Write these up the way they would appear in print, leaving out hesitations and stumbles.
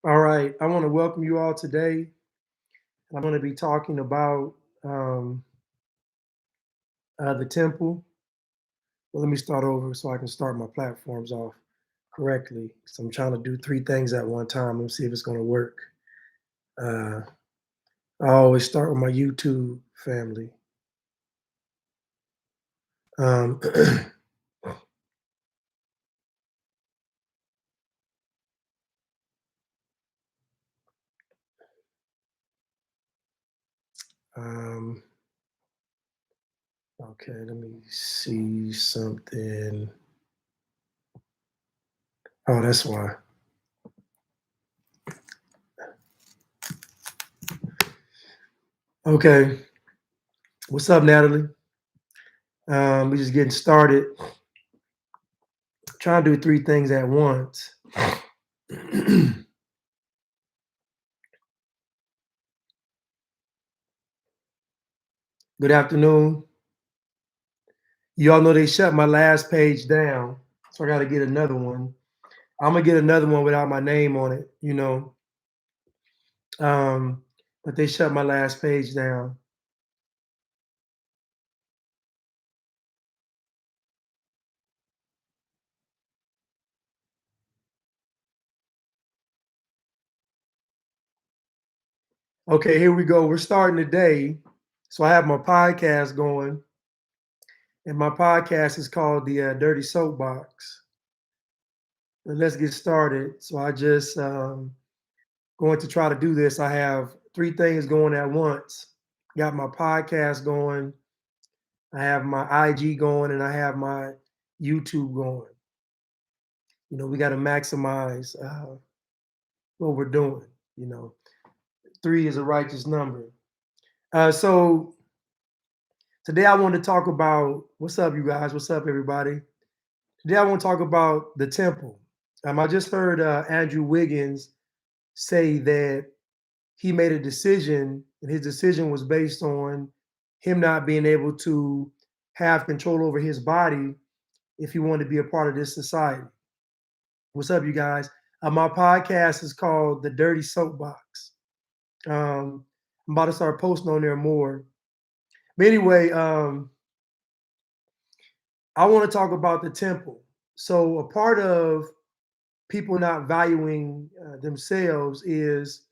All right, I want to welcome you all today. I'm going to be talking about um, the temple. Well, let me start over so I can start my platforms off correctly. So I'm trying to do three things at one time. Let's see if it's going to work. Uh, I always start with my YouTube family. Um, um, okay, let me see something. Oh, that's why. Okay, what's up, Natalie? We're just getting started. Trying to do three things at once. Good afternoon. You all know they shut my last page down, so I got to get another one. I'm gonna get another one without my name on it. Um, but they shut my last page down. Okay, here we go. We're starting today. So I have my podcast going, and my podcast is called the Dirty Soapbox. But let's get started. So I just going to try to do this. I have three things going at once. Got my podcast going, I have my IG going, and I have my YouTube going. We got to maximize what we're doing. You know, three is a righteous number. So today I want to talk about what's up, you guys. What's up, everybody? Today I want to talk about the temple. I just heard Andrew Wiggins say that he made a decision, and his decision was based on him not being able to have control over his body if he wanted to be a part of this society. What's up, you guys? My podcast is called The Dirty Soapbox. I'm about to start posting on there more. But anyway, I want to talk about the temple. So, a part of people not valuing themselves is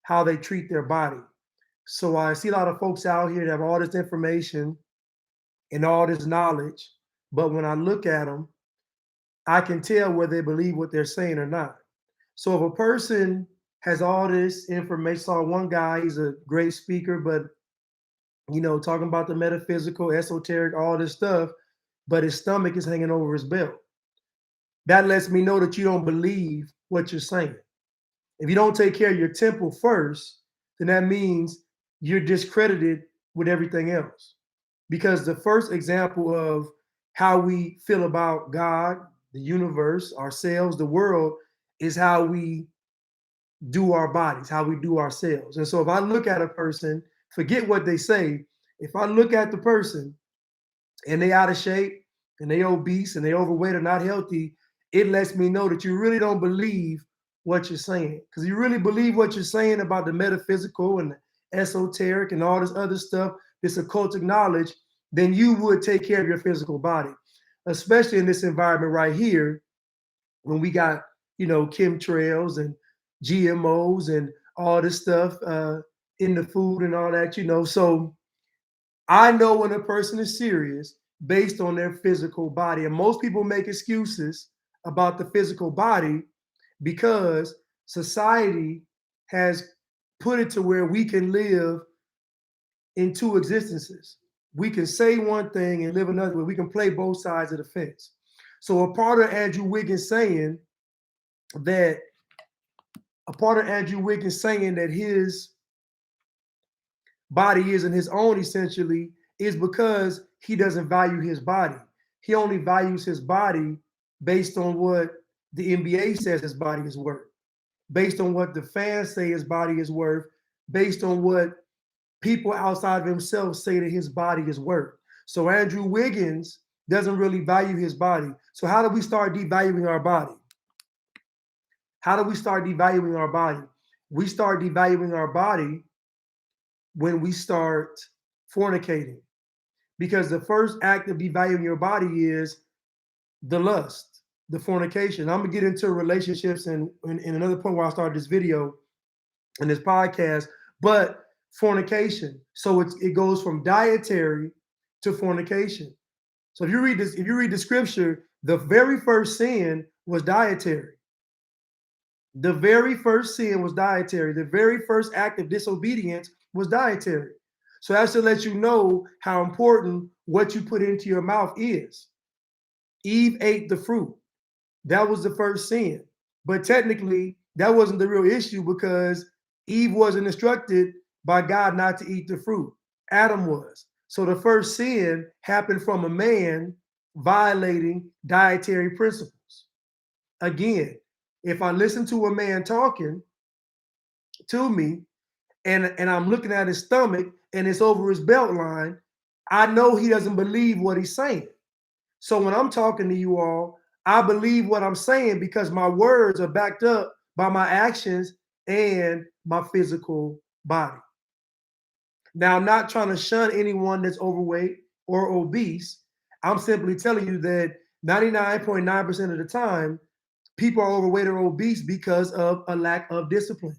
how they treat their body. So, I see a lot of folks out here that have all this information and all this knowledge, but when I look at them, I can tell whether they believe what they're saying or not. So if a person has all this information, saw one guy, he's a great speaker, but talking about the metaphysical, esoteric, all this stuff, but his stomach is hanging over his belt. That lets me know that you don't believe what you're saying. If you don't take care of your temple first, then that means you're discredited with everything else. Because the first example of how we feel about God, the universe, ourselves, the world, is how we do our bodies, how we do ourselves. And so if I look at a person, forget what they say, if I look at the person and they out of shape and they obese and they overweight or not healthy, it lets me know that you really don't believe what you're saying. Because you really believe what you're saying about the metaphysical and the esoteric and all this other stuff, this occultic knowledge, then you would take care of your physical body, especially in this environment right here when we got, chemtrails and GMOs and all this stuff in the food and all that. So I know when a person is serious based on their physical body. And most people make excuses about the physical body because society has put it to where we can live in two existences. We can say one thing and live another way. We can play both sides of the fence. So a part of Andrew Wiggins saying that his body isn't his own essentially is because he doesn't value his body. He only values his body based on what the NBA says his body is worth, based on what the fans say his body is worth, based on what people outside of himself say that his body is worth. So Andrew Wiggins doesn't really value his body. So how do we start devaluing our body? How do we start devaluing our body? We start devaluing our body when we start fornicating. Because the first act of devaluing your body is the lust, the fornication. I'm gonna get into relationships and in another point where I started this video and this podcast, but fornication. So it goes from dietary to fornication. So if you read the scripture, the very first sin was dietary. The very first sin was dietary. The very first act of disobedience was dietary. So that's to let you know how important what you put into your mouth is. Eve ate the fruit. That was the first sin. But technically, that wasn't the real issue because Eve wasn't instructed by God not to eat the fruit. Adam was. So the first sin happened from a man violating dietary principles. Again, if I listen to a man talking to me and I'm looking at his stomach and it's over his belt line, I know he doesn't believe what he's saying. So when I'm talking to you all, I believe what I'm saying because my words are backed up by my actions and my physical body. Now, I'm not trying to shun anyone that's overweight or obese. I'm simply telling you that 99.9% of the time, people are overweight or obese because of a lack of discipline.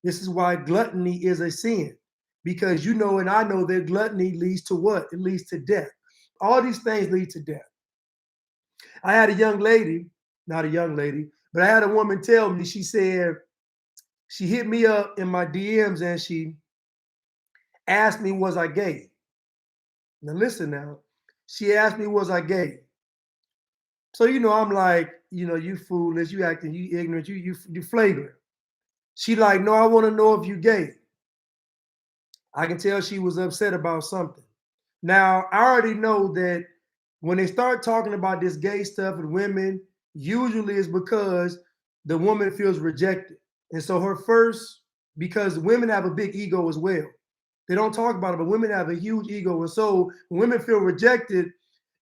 This is why gluttony is a sin, because you know and I know that gluttony leads to what? It leads to death. All these things lead to death. I had a young lady, not a young lady, but I had a woman tell me, she said, she hit me up in my DMs and she asked me, was I gay? Now listen now, she asked me, was I gay? So, I'm like, you foolish, you acting, you ignorant, you flagrant. She like, no, I want to know if you gay. I can tell she was upset about something. Now, I already know that when they start talking about this gay stuff with women, usually it's because the woman feels rejected. And so because women have a big ego as well. They don't talk about it, but women have a huge ego. And so when women feel rejected,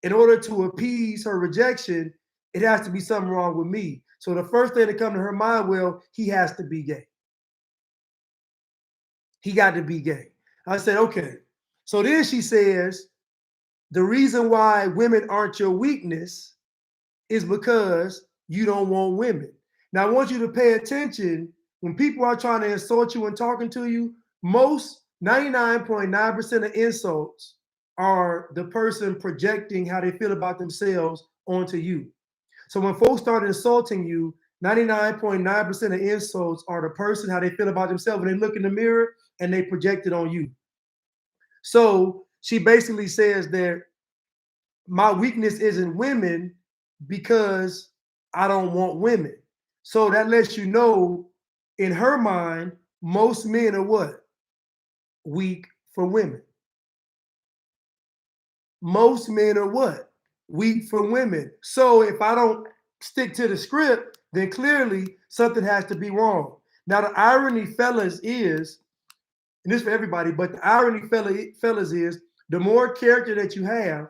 in order to appease her rejection, it has to be something wrong with me. So the first thing that comes to her mind, well, he has to be gay. He got to be gay. I said, okay. So then she says, the reason why women aren't your weakness is because you don't want women. Now, I want you to pay attention when people are trying to insult you and talking to you. Most 99.9% of insults are the person projecting how they feel about themselves onto you. So when folks start insulting you, 99.9% of insults are the person how they feel about themselves when they look in the mirror and they project it on you. So she basically says that my weakness isn't women because I don't want women. So that lets you know, in her mind, most men are what? Weak for women. Most men are what? Weak for women. So if I don't stick to the script, then clearly something has to be wrong. Now, the irony, fellas, is, and this is for everybody, but the irony, fellas, is the more character that you have,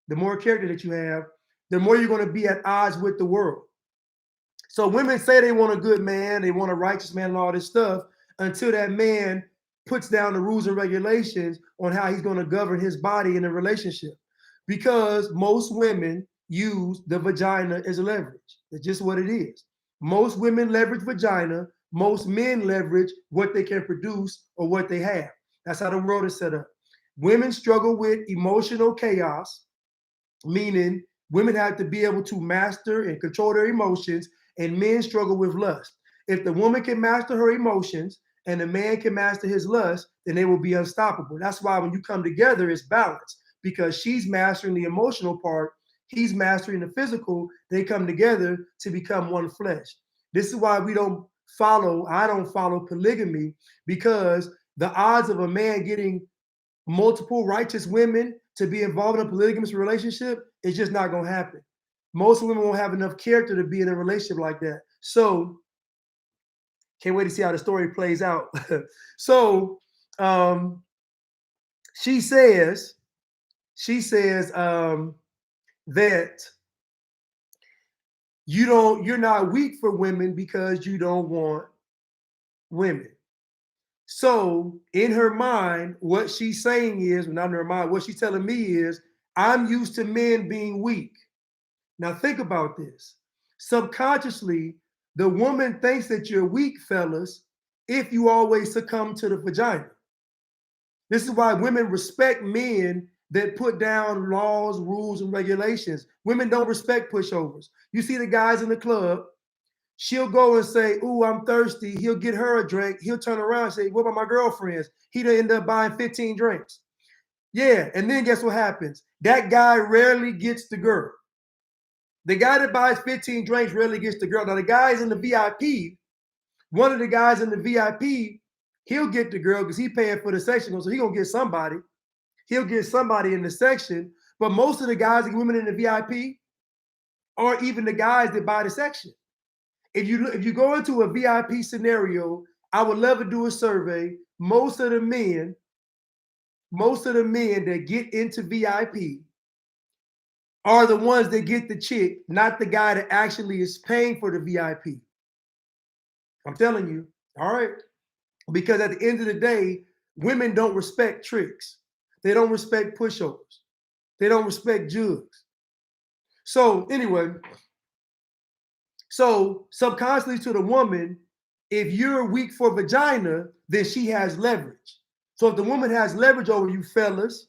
the more character that you have, the more you're going to be at odds with the world. So women say they want a good man, they want a righteous man and all this stuff until that man puts down the rules and regulations on how he's going to govern his body in a relationship. Because most women use the vagina as a leverage. It's just what it is. Most women leverage vagina. Most men leverage what they can produce or what they have. That's how the world is set up. Women struggle with emotional chaos, meaning women have to be able to master and control their emotions, and men struggle with lust. If the woman can master her emotions and the man can master his lust, then they will be unstoppable. That's why when you come together, it's balance because she's mastering the emotional part, he's mastering the physical. They come together to become one flesh. This is why I don't follow polygamy, because the odds of a man getting multiple righteous women to be involved in a polygamous relationship is just not going to happen. Most women won't have enough character to be in a relationship like that. So, can't wait to see how the story plays out. So, she says that You're not weak for women because you don't want women. So in her mind, what she's saying is, well, not in her mind, what she's telling me is, I'm used to men being weak. Now think about this. Subconsciously, the woman thinks that you're weak, fellas, if you always succumb to the vagina. This is why women respect men that put down laws, rules, and regulations. Women don't respect pushovers. You see the guys in the club, she'll go and say, "Ooh, I'm thirsty." He'll get her a drink. He'll turn around and say, "What about my girlfriends?" He'd end up buying 15 drinks. Yeah, and then guess what happens? That guy rarely gets the girl. The guy that buys 15 drinks rarely gets the girl. Now, the guys in the VIP, one of the guys in the VIP, he'll get the girl because he's paying for the section, so he's going to get somebody. He'll get somebody in the section, but most of the guys and women in the VIP aren't even the guys that buy the section. If you go into a VIP scenario, I would love to do a survey. Most of the men that get into VIP are the ones that get the chick, not the guy that actually is paying for the VIP. I'm telling you, all right? Because at the end of the day, women don't respect tricks. They don't respect pushovers. They don't respect jugs. So anyway, so subconsciously to the woman, if you're weak for vagina, then she has leverage. So if the woman has leverage over you, fellas,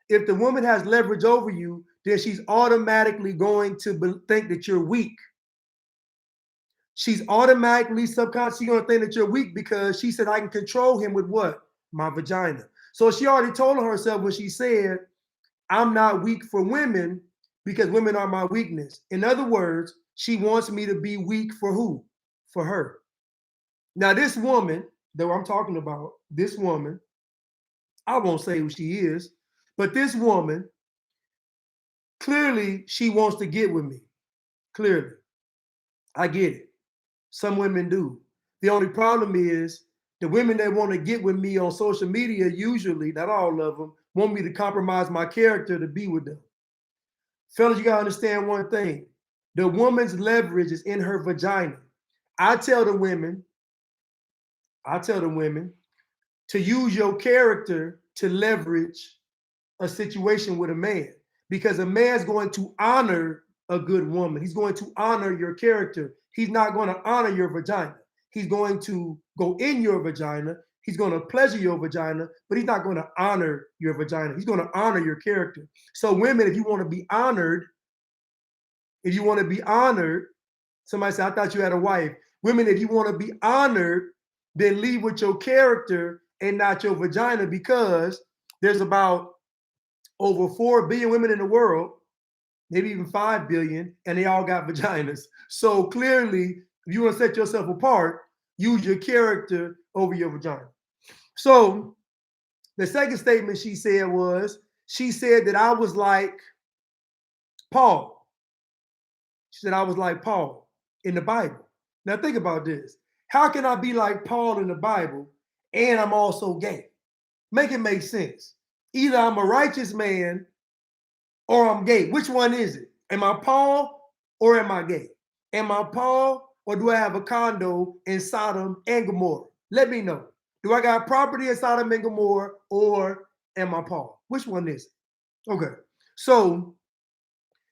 if the woman has leverage over you, then she's automatically going to think that you're weak. She's automatically subconsciously going to think that you're weak because she said, I can control him with what? My vagina. So she already told herself when she said, I'm not weak for women because women are my weakness. In other words, she wants me to be weak for who? For her. Now, this woman that I'm talking about, this woman, I won't say who she is, but this woman, clearly she wants to get with me. Clearly. I get it. Some women do. The only problem is the women that want to get with me on social media, usually, not all of them, want me to compromise my character to be with them. Fellas, you got to understand one thing. The woman's leverage is in her vagina. I tell the women to use your character to leverage a situation with a man because a man's going to honor a good woman. He's going to honor your character. He's not going to honor your vagina. He's going to go in your vagina. He's going to pleasure your vagina, but he's not going to honor your vagina. He's going to honor your character. So women, if you want to be honored, somebody said, I thought you had a wife. Women, if you want to be honored, then lead with your character and not your vagina because there's about over 4 billion women in the world, maybe even 5 billion, and they all got vaginas. So clearly, if you want to set yourself apart, use your character over your vagina. So the second statement she said was, she said that I was like Paul. She said I was like Paul in the Bible. Now think about this. How can I be like Paul in the Bible and I'm also gay? Make it make sense. Either I'm a righteous man or I'm gay. Which one is it? Am I Paul or am I gay? Am I Paul or do I have a condo in Sodom and Gomorrah? Let me know. Do I got property in Sodom and Gomorrah or am I Paul? Which one is it? Okay. So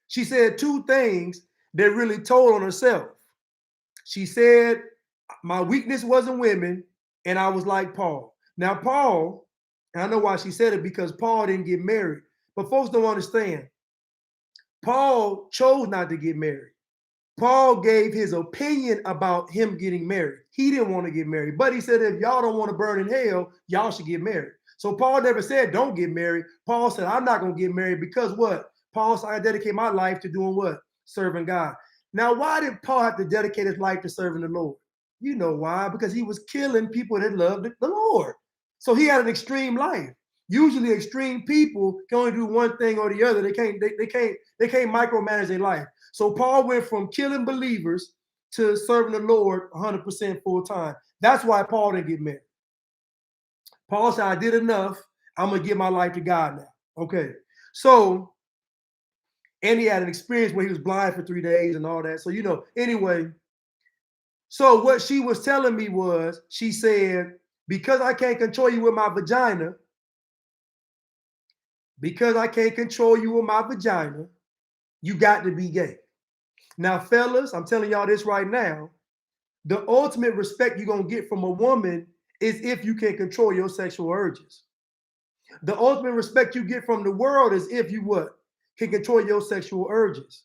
she said two things that really told on herself. She said, my weakness wasn't women and I was like Paul. Now, Paul, and I know why she said it because Paul didn't get married. But folks don't understand. Paul chose not to get married. Paul gave his opinion about him getting married. He didn't want to get married, but he said, if y'all don't want to burn in hell, y'all should get married. So Paul never said, don't get married. Paul said, I'm not going to get married because what? Paul said, I dedicate my life to doing what? Serving God. Now, why did Paul have to dedicate his life to serving the Lord? You know why? Because he was killing people that loved the Lord. So he had an extreme life. Usually extreme people can only do one thing or the other. They can't micromanage their life. So Paul went from killing believers to serving the Lord 100% full time. That's why Paul didn't get married. Paul said, I did enough. I'm going to give my life to God now. Okay. So, And he had an experience where he was blind for 3 days and all that. So, anyway, so what she was telling me was, she said, because I can't control you with my vagina, you got to be gay. Now, fellas, I'm telling y'all this right now. The ultimate respect you're going to get from a woman is if you can control your sexual urges. The ultimate respect you get from the world is if you what? Can control your sexual urges.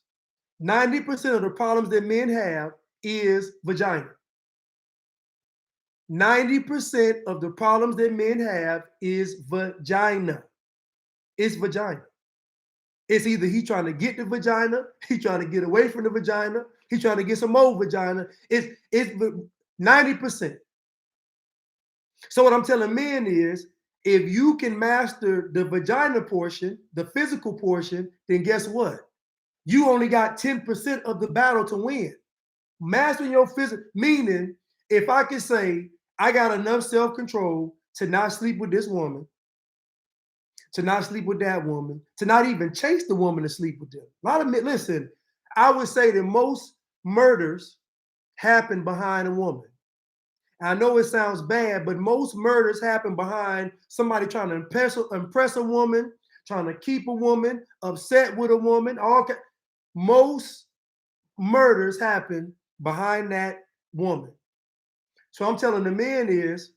90% of the problems that men have is vagina. 90% of the problems that men have is vagina. It's vagina. It's either he trying to get the vagina, he trying to get away from the vagina, he trying to get some more vagina. It's 90%. So what I'm telling men is, if you can master the vagina portion, the physical portion, then guess what? You only got 10% of the battle to win. Mastering your physical, meaning if I can say I got enough self-control to not sleep with this woman, to not sleep with that woman, to not even chase the woman to sleep with them. A lot of men, listen, I would say that most murders happen behind a woman. I know it sounds bad, but most murders happen behind somebody trying to impress a woman, trying to keep a woman, upset with a woman. Most murders happen behind that woman. So I'm telling the men is,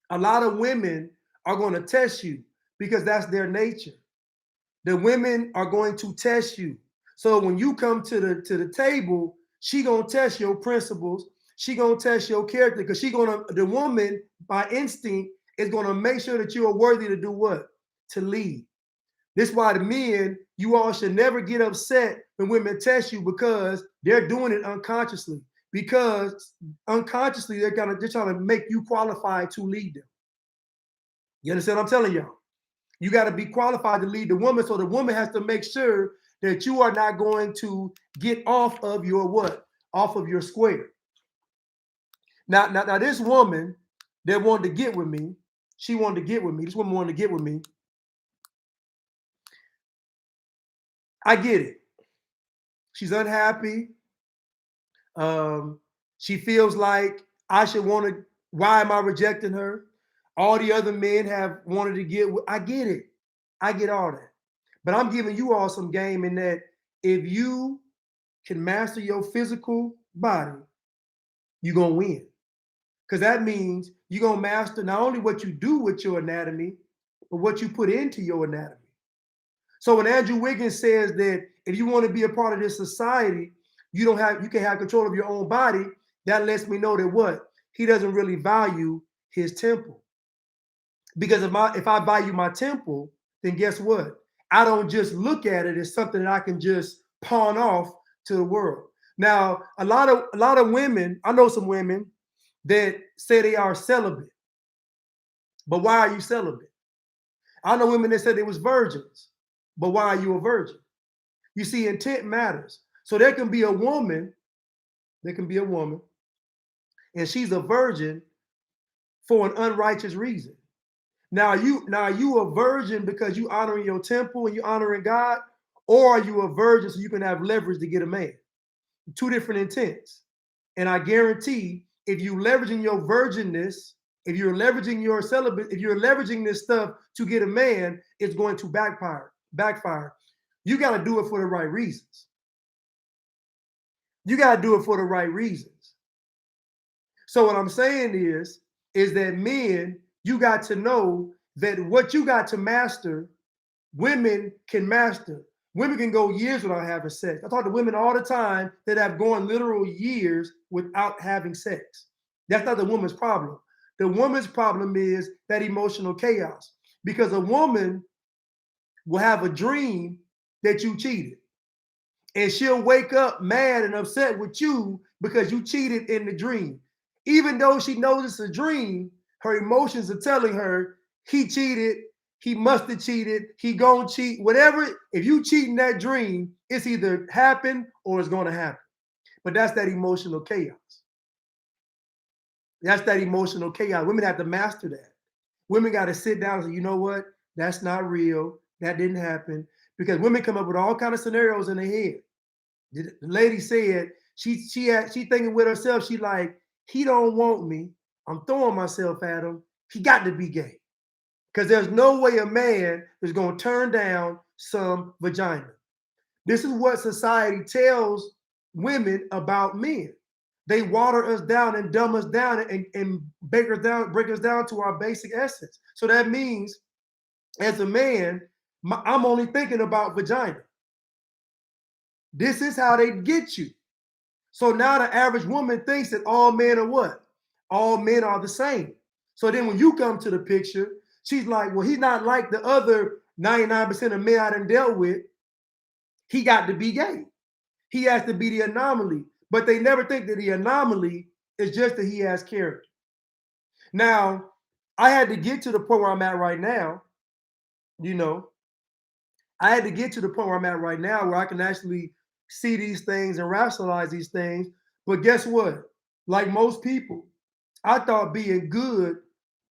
a lot of women are going to test you because that's their nature. The women are going to test you. So when you come to the table, she gonna test your principles. She gonna test your character, because the woman by instinct is gonna make sure that you are worthy to do what? To lead. This is why the men, you all should never get upset when women test you, because they're doing it unconsciously. Because unconsciously they're trying to make you qualified to lead them. You understand what I'm telling y'all? You got to be qualified to lead the woman, so the woman has to make sure that you are not going to get off of your what? Off of your square. Now, this woman that wanted to get with me, she wanted to get with me. This woman wanted to get with me. I get it. She's unhappy. She feels like I should want to. Why am I rejecting her? All the other men have wanted to get with. I get it. I get all that. But I'm giving you all some game in that if you can master your physical body, you're going to win. Because that means you're going to master not only what you do with your anatomy, but what you put into your anatomy. So when Andrew Wiggins says that if you want to be a part of this society, you can have control of your own body, that lets me know that what? He doesn't really value his temple. Because if I value my temple, then guess what? I don't just look at it as something that I can just pawn off to the world. Now, a lot of women, I know some women that say they are celibate. But why are you celibate? I know women that said they was virgins. But why are you a virgin? You see, intent matters. So there can be a woman, and she's a virgin for an unrighteous reason. Now are you a virgin because you honoring your temple and you honoring God, or are you a virgin so you can have leverage to get a man? Two different intents. And I guarantee if you leveraging your virginness, if you're leveraging your celibate, if you're leveraging this stuff to get a man, it's going to backfire. You got to do it for the right reasons. You got to do it for the right reasons. So what I'm saying is that men, you got to know that what you got to master, women can master. Women can go years without having sex. I talk to women all the time that have gone literal years without having sex. That's not the woman's problem. The woman's problem is that emotional chaos, because a woman will have a dream that you cheated, and she'll wake up mad and upset with you because you cheated in the dream. Even though she knows it's a dream, her emotions are telling her he cheated, he must have cheated, he gonna cheat, whatever. If you cheat in that dream, it's either happened or it's gonna happen. But that's that emotional chaos. That's that emotional chaos. Women have to master that. Women got to sit down and say, you know what? That's not real. That didn't happen. because women come up with all kind of scenarios in their head. The lady said she thinking with herself, she like, he don't want me. I'm throwing myself at him. He got to be gay. Because there's no way a man is going to turn down some vagina. This is what society tells women about men. They water us down and dumb us down and break us down to our basic essence. So that means, as a man, I'm only thinking about vagina. This is how they get you. So now the average woman thinks that all men are what? All men are the same. So then when you come to the picture, she's like, well, he's not like the other 99% of men I done dealt with. He got to be gay. He has to be the anomaly. But they never think that the anomaly is just that he has character. Now, I had to get to the point where I'm at right now, you know, I had to get to the point where I'm at right now where I can actually see these things and rationalize these things. But guess what? Like most people, I thought being good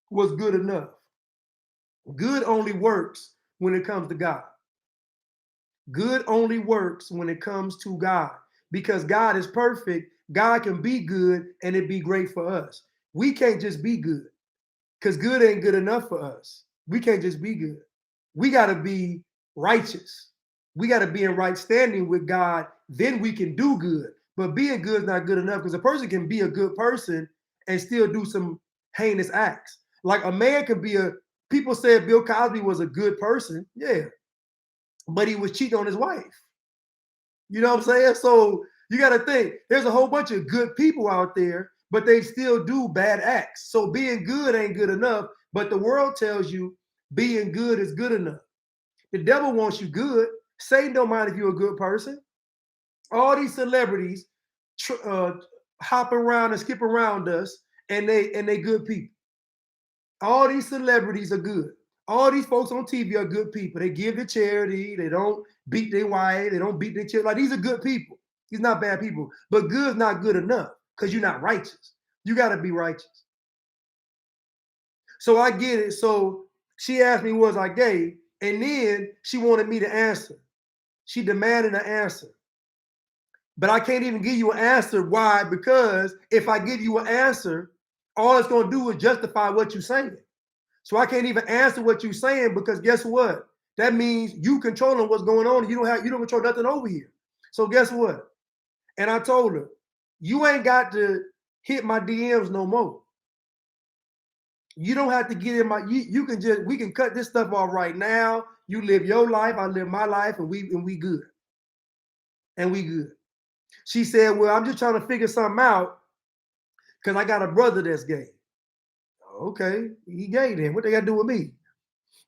was good enough. Good only works when it comes to God. Good only works when it comes to God, because God is perfect. God can be good and it be great for us. We can't just be good, because good ain't good enough for us. We can't just be good. We got to be righteous. We got to be in right standing with God. Then we can do good. But being good is not good enough, because a person can be a good person and still do some heinous acts. Like a man can be people said Bill Cosby was a good person. Yeah. But he was cheating on his wife. You know what I'm saying? So you got to think, there's a whole bunch of good people out there, but they still do bad acts. So being good ain't good enough, but the world tells you being good is good enough. The devil wants you good. Satan don't mind if you're a good person. All these celebrities hop around and skip around us, and they good people. All these celebrities are good. All these folks on TV are good people. They give to charity. They don't beat their wife. They don't beat their children. Like, these are good people. These not bad people. But good's not good enough, because you're not righteous. You got to be righteous. So I get it. So she asked me, was I gay? And then she wanted me to answer. She demanded an answer. But I can't even give you an answer. Why? Because if I give you an answer, all it's going to do is justify what you're saying. So I can't even answer what you're saying, because guess what? That means you controlling what's going on. You don't control nothing over here. So guess what? And I told her, you ain't got to hit my DMs no more. You don't have to get in my. You can just, we can cut this stuff off right now. You live your life, I live my life, and we good. And we good. She said, well, I'm just trying to figure something out, because I got a brother that's gay. Okay, he gay then. What they got to do with me?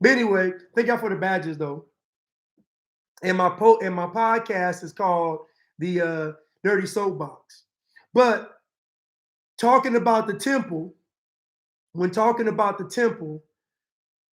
But anyway, thank y'all for the badges though. And my podcast is called the Dirty Soapbox. But talking about the temple, when talking about the temple,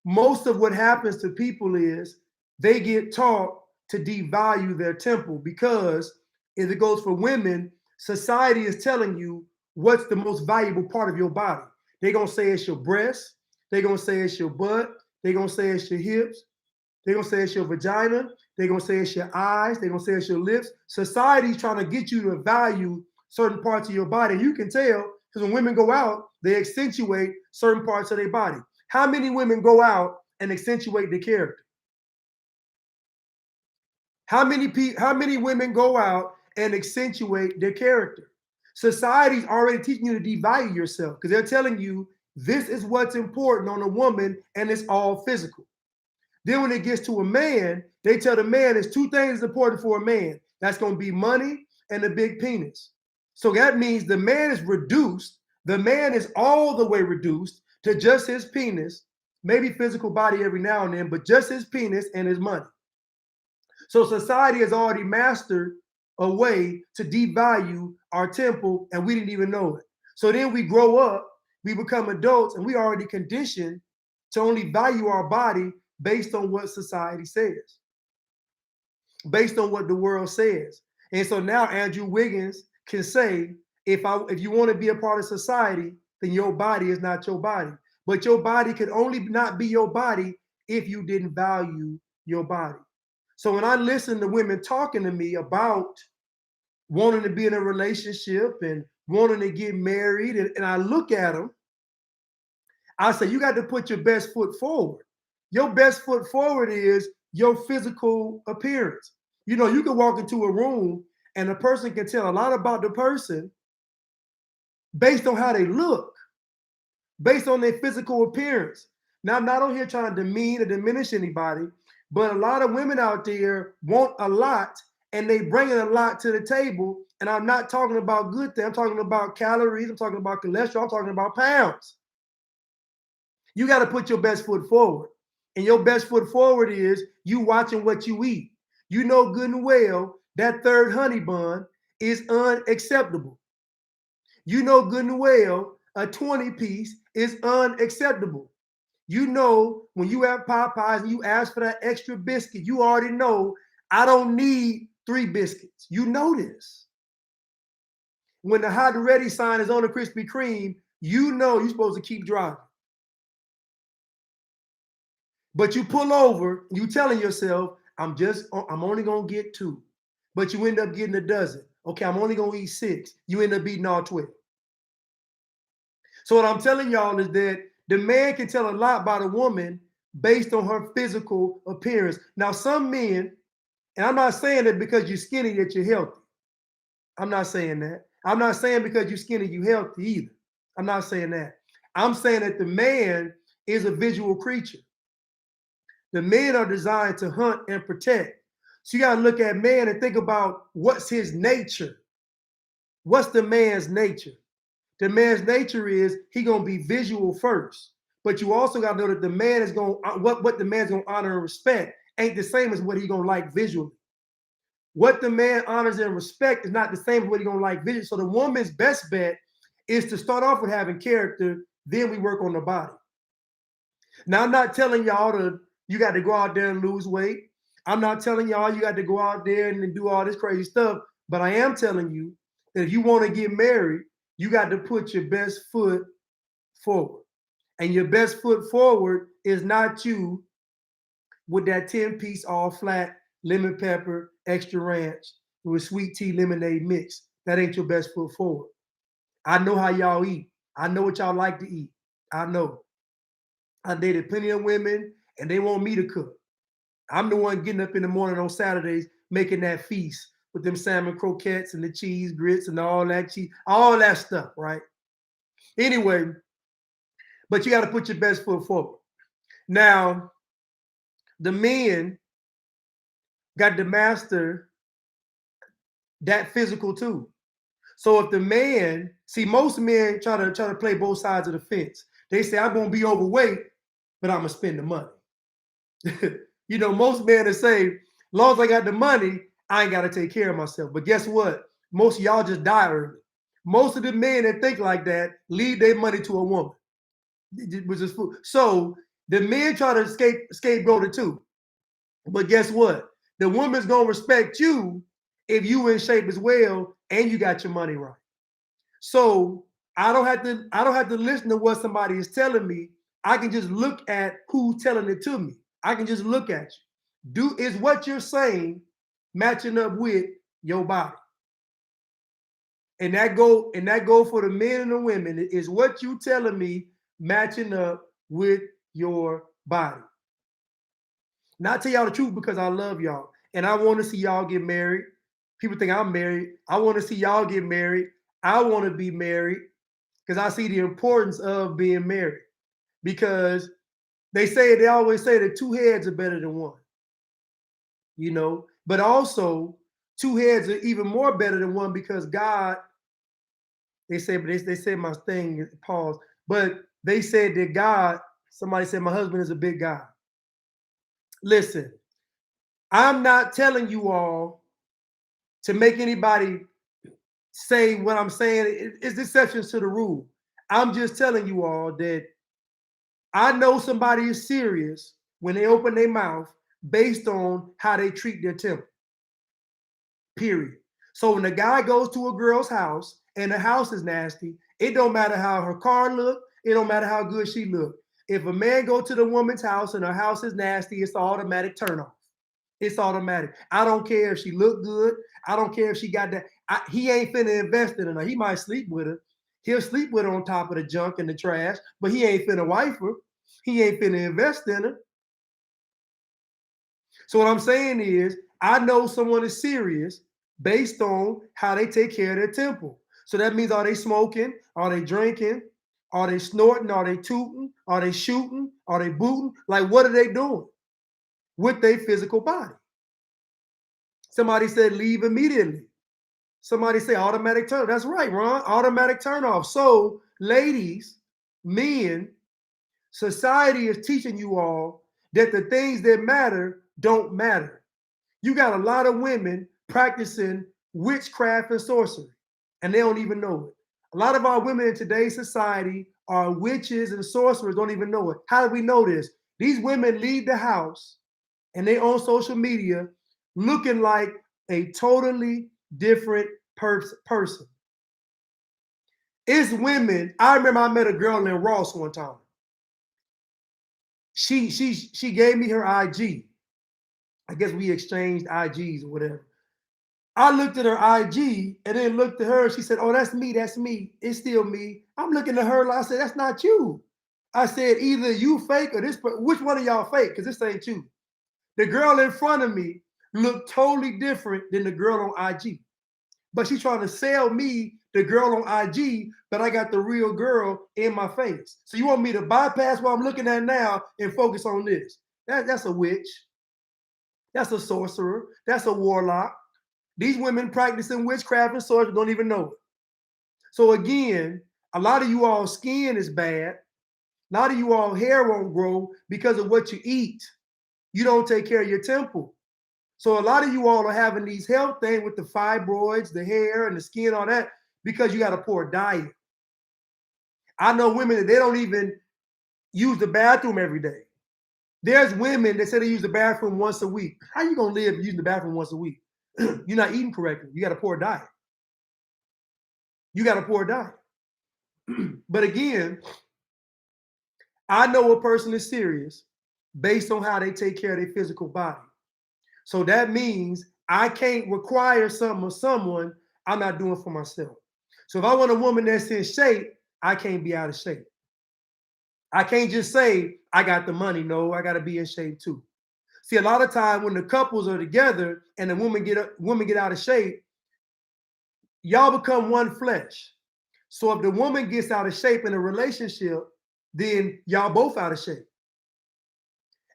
most of what happens to people is they get taught to devalue their temple, because if it goes for women, society is telling you what's the most valuable part of your body. They're going to say it's your breast. They're going to say it's your butt. They're going to say it's your hips. They're going to say it's your vagina. They're going to say it's your eyes. They're going to say it's your lips. Society's trying to get you to value certain parts of your body. You can tell, because when women go out, they accentuate certain parts of their body. How many women go out and accentuate their character? How many women go out and accentuate their character? Society's already teaching you to devalue yourself, because they're telling you this is what's important on a woman, and it's all physical. Then when it gets to a man, they tell the man there's two things important for a man. That's going to be money and a big penis. So that means the man is reduced. The man is all the way reduced to just his penis, maybe physical body every now and then, but just his penis and his money. So society has already mastered a way to devalue our temple, and we didn't even know it. So then we grow up, we become adults, and we already conditioned to only value our body based on what society says, based on what the world says. And so now Andrew Wiggins can say, if you want to be a part of society, then your body is not your body. But your body could only not be your body if you didn't value your body. So when I listen to women talking to me about wanting to be in a relationship and wanting to get married, and I look at them, I say, you got to put your best foot forward. Your best foot forward is your physical appearance. You know, you can walk into a room and a person can tell a lot about the person based on how they look, based on their physical appearance. Now, I'm not on here trying to demean or diminish anybody, but a lot of women out there want a lot and they bringing a lot to the table. And I'm not talking about good things. I'm talking about calories. I'm talking about cholesterol. I'm talking about pounds. You got to put your best foot forward. And your best foot forward is you watching what you eat. You know good and well that third honey bun is unacceptable. You know good and well a 20 piece is unacceptable. You know when you have Popeyes and you ask for that extra biscuit, you already know I don't need 3 biscuits. You know this. When the hot and ready sign is on the Krispy Kreme, you know you're supposed to keep driving. But you pull over, you telling yourself, I'm only gonna get 2. But you end up getting a dozen. Okay, I'm only gonna eat 6. You end up eating all 12. So what I'm telling y'all is that the man can tell a lot about a woman based on her physical appearance. Now, some men, and I'm not saying that because you're skinny that you're healthy. I'm not saying that. I'm not saying because you're skinny you're healthy either. I'm not saying that. I'm saying that the man is a visual creature. The men are designed to hunt and protect. So you got to look at man and think about what's his nature. What's the man's nature? The man's nature is he gonna be visual first, but you also got to know that the man is going what the man's gonna honor and respect ain't the same as what he gonna like visually. What the man honors and respect is not the same as what he gonna like visually. So the woman's best bet is to start off with having character, then we work on the body. Now I'm not telling y'all you got to go out there and lose weight. I'm not telling y'all you got to go out there and do all this crazy stuff, but I am telling you that if you want to get married, you got to put your best foot forward. And your best foot forward is not you with that 10-piece all flat lemon pepper extra ranch with sweet tea lemonade mix. That ain't your best foot forward. I know how y'all eat. I know what y'all like to eat. I know. I dated plenty of women and they want me to cook. I'm the one getting up in the morning on Saturdays making that feast with them salmon croquettes and the cheese grits and all that cheese, all that stuff, right? Anyway, but you got to put your best foot forward. Now, the men got to master that physical too. So if the man, see, most men try to play both sides of the fence. They say, I'm gonna be overweight, but I'm gonna spend the money. You know, most men that say, as long as I got the money, I ain't gotta take care of myself. But guess what? Most of y'all just die early. Most of the men that think like that leave their money to a woman. Which is so the men try to scapegoat it too. But guess what? The woman's gonna respect you if you in shape as well and you got your money right. So I don't have to listen to what somebody is telling me. I can just look at who's telling it to me. I can just look at you. Is what you're saying matching up with your body? And that go for the men and the women. Is what you telling me matching up with your body? Not tell y'all the truth because I love y'all and I want to see y'all get married. People think I'm married. I want to see y'all get married. I want to be married because I see the importance of being married. Because they always say that 2 heads are better than 1. You know, but also 2 heads are even more better than 1 because God, they say my thing pause, but they said that God, somebody said my husband is a big guy. Listen, I'm not telling you all to make anybody say what I'm saying. It's exceptions to the rule. I'm just telling you all that I know somebody is serious when they open their mouth based on how they treat their temple. Period. So when a guy goes to a girl's house and the house is nasty, it don't matter how her car look, it don't matter how good she look. If a man go to the woman's house and her house is nasty, it's an automatic turn off. It's automatic. I don't care if she look good. I don't care if she got that. He ain't finna invest in her. He might sleep with her. He'll sleep with her on top of the junk and the trash, but he ain't finna wife her. He ain't finna invest in her. So what I'm saying is, I know someone is serious based on how they take care of their temple. So that means, are they smoking? Are they drinking? Are they snorting? Are they tooting? Are they shooting? Are they booting? Like, what are they doing with their physical body? Somebody said leave immediately. Somebody say automatic turn. That's right, Ron. Automatic turn off. So, ladies, men, society is teaching you all that the things that matter don't matter. You got a lot of women practicing witchcraft and sorcery, and they don't even know it. A lot of our women in today's society are witches and sorcerers, don't even know it. How do we know this? These women leave the house and they on social media looking like a totally different person. It's women. I remember I met a girl in Ross one time. She gave me her IG. I guess we exchanged IGs or whatever. I looked at her IG and then looked at her. She said, "Oh, that's me. That's me. It's still me." I'm looking at her. I said, "That's not you." I said, "Either you fake or this. Which one of y'all fake? Because this ain't you." The girl in front of me looked totally different than the girl on IG. But she's trying to sell me the girl on IG, but I got the real girl in my face. So you want me to bypass what I'm looking at now and focus on this? That's a witch. That's a sorcerer. That's a warlock. These women practicing witchcraft and sorcery don't even know it. So again, a lot of you all skin is bad. A lot of you all hair won't grow because of what you eat. You don't take care of your temple. So a lot of you all are having these health things with the fibroids, the hair, and the skin, all that, because you got a poor diet. I know women that they don't even use the bathroom every day. There's women that say they use the bathroom once a week. How you gonna live using the bathroom once a week? You're not eating correctly. You got a poor diet. You got a poor diet. But again, I know a person is serious based on how they take care of their physical body. So that means I can't require something of someone I'm not doing for myself. So if I want a woman that's in shape, I can't be out of shape. I can't just say I got the money. No, I got to be in shape too. See, a lot of time when the couples are together and the women get out of shape, y'all become one flesh. So if the woman gets out of shape in a relationship, then y'all both out of shape.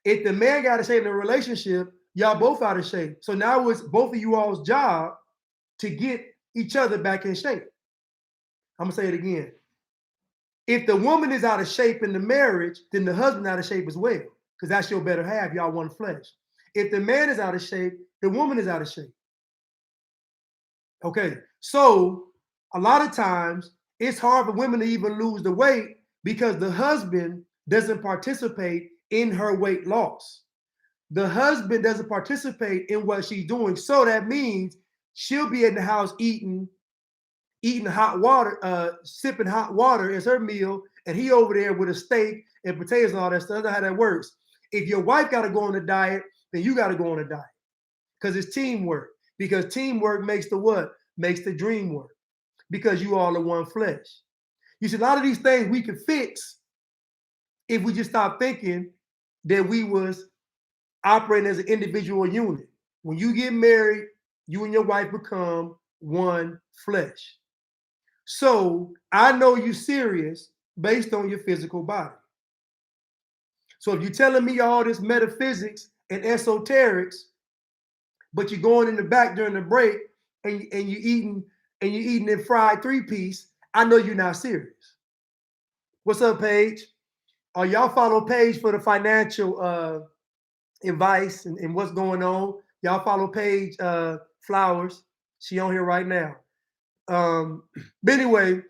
If the man got out of shape in a relationship, y'all both out of shape. So now it's both of you all's job to get each other back in shape. I'm gonna say it again. If the woman is out of shape in the marriage, then the husband out of shape as well, because that's your better half. Y'all one flesh. If the man is out of shape, the woman is out of shape. Okay, so a lot of times it's hard for women to even lose the weight because the husband doesn't participate in her weight loss. The husband doesn't participate in what she's doing. So that means she'll be in the house eating hot water, sipping hot water as her meal, and he over there with a steak and potatoes and all that stuff. That's how that works. If your wife got to go on a diet, then you got to go on a diet because it's teamwork. Because teamwork makes the what? Makes the dream work. Because you all are one flesh. You see, a lot of these things we can fix if we just stop thinking that we was operating as an individual unit. When you get married, you and your wife become one flesh. So I know you're serious based on your physical body. So if you're telling me all this metaphysics and esoterics, but you're going in the back during the break and you're eating a fried 3-piece, I know you're not serious. What's up, Paige? Y'all follow Paige for the financial advice and what's going on. Y'all follow Paige Flowers. She on here right now. But anyway,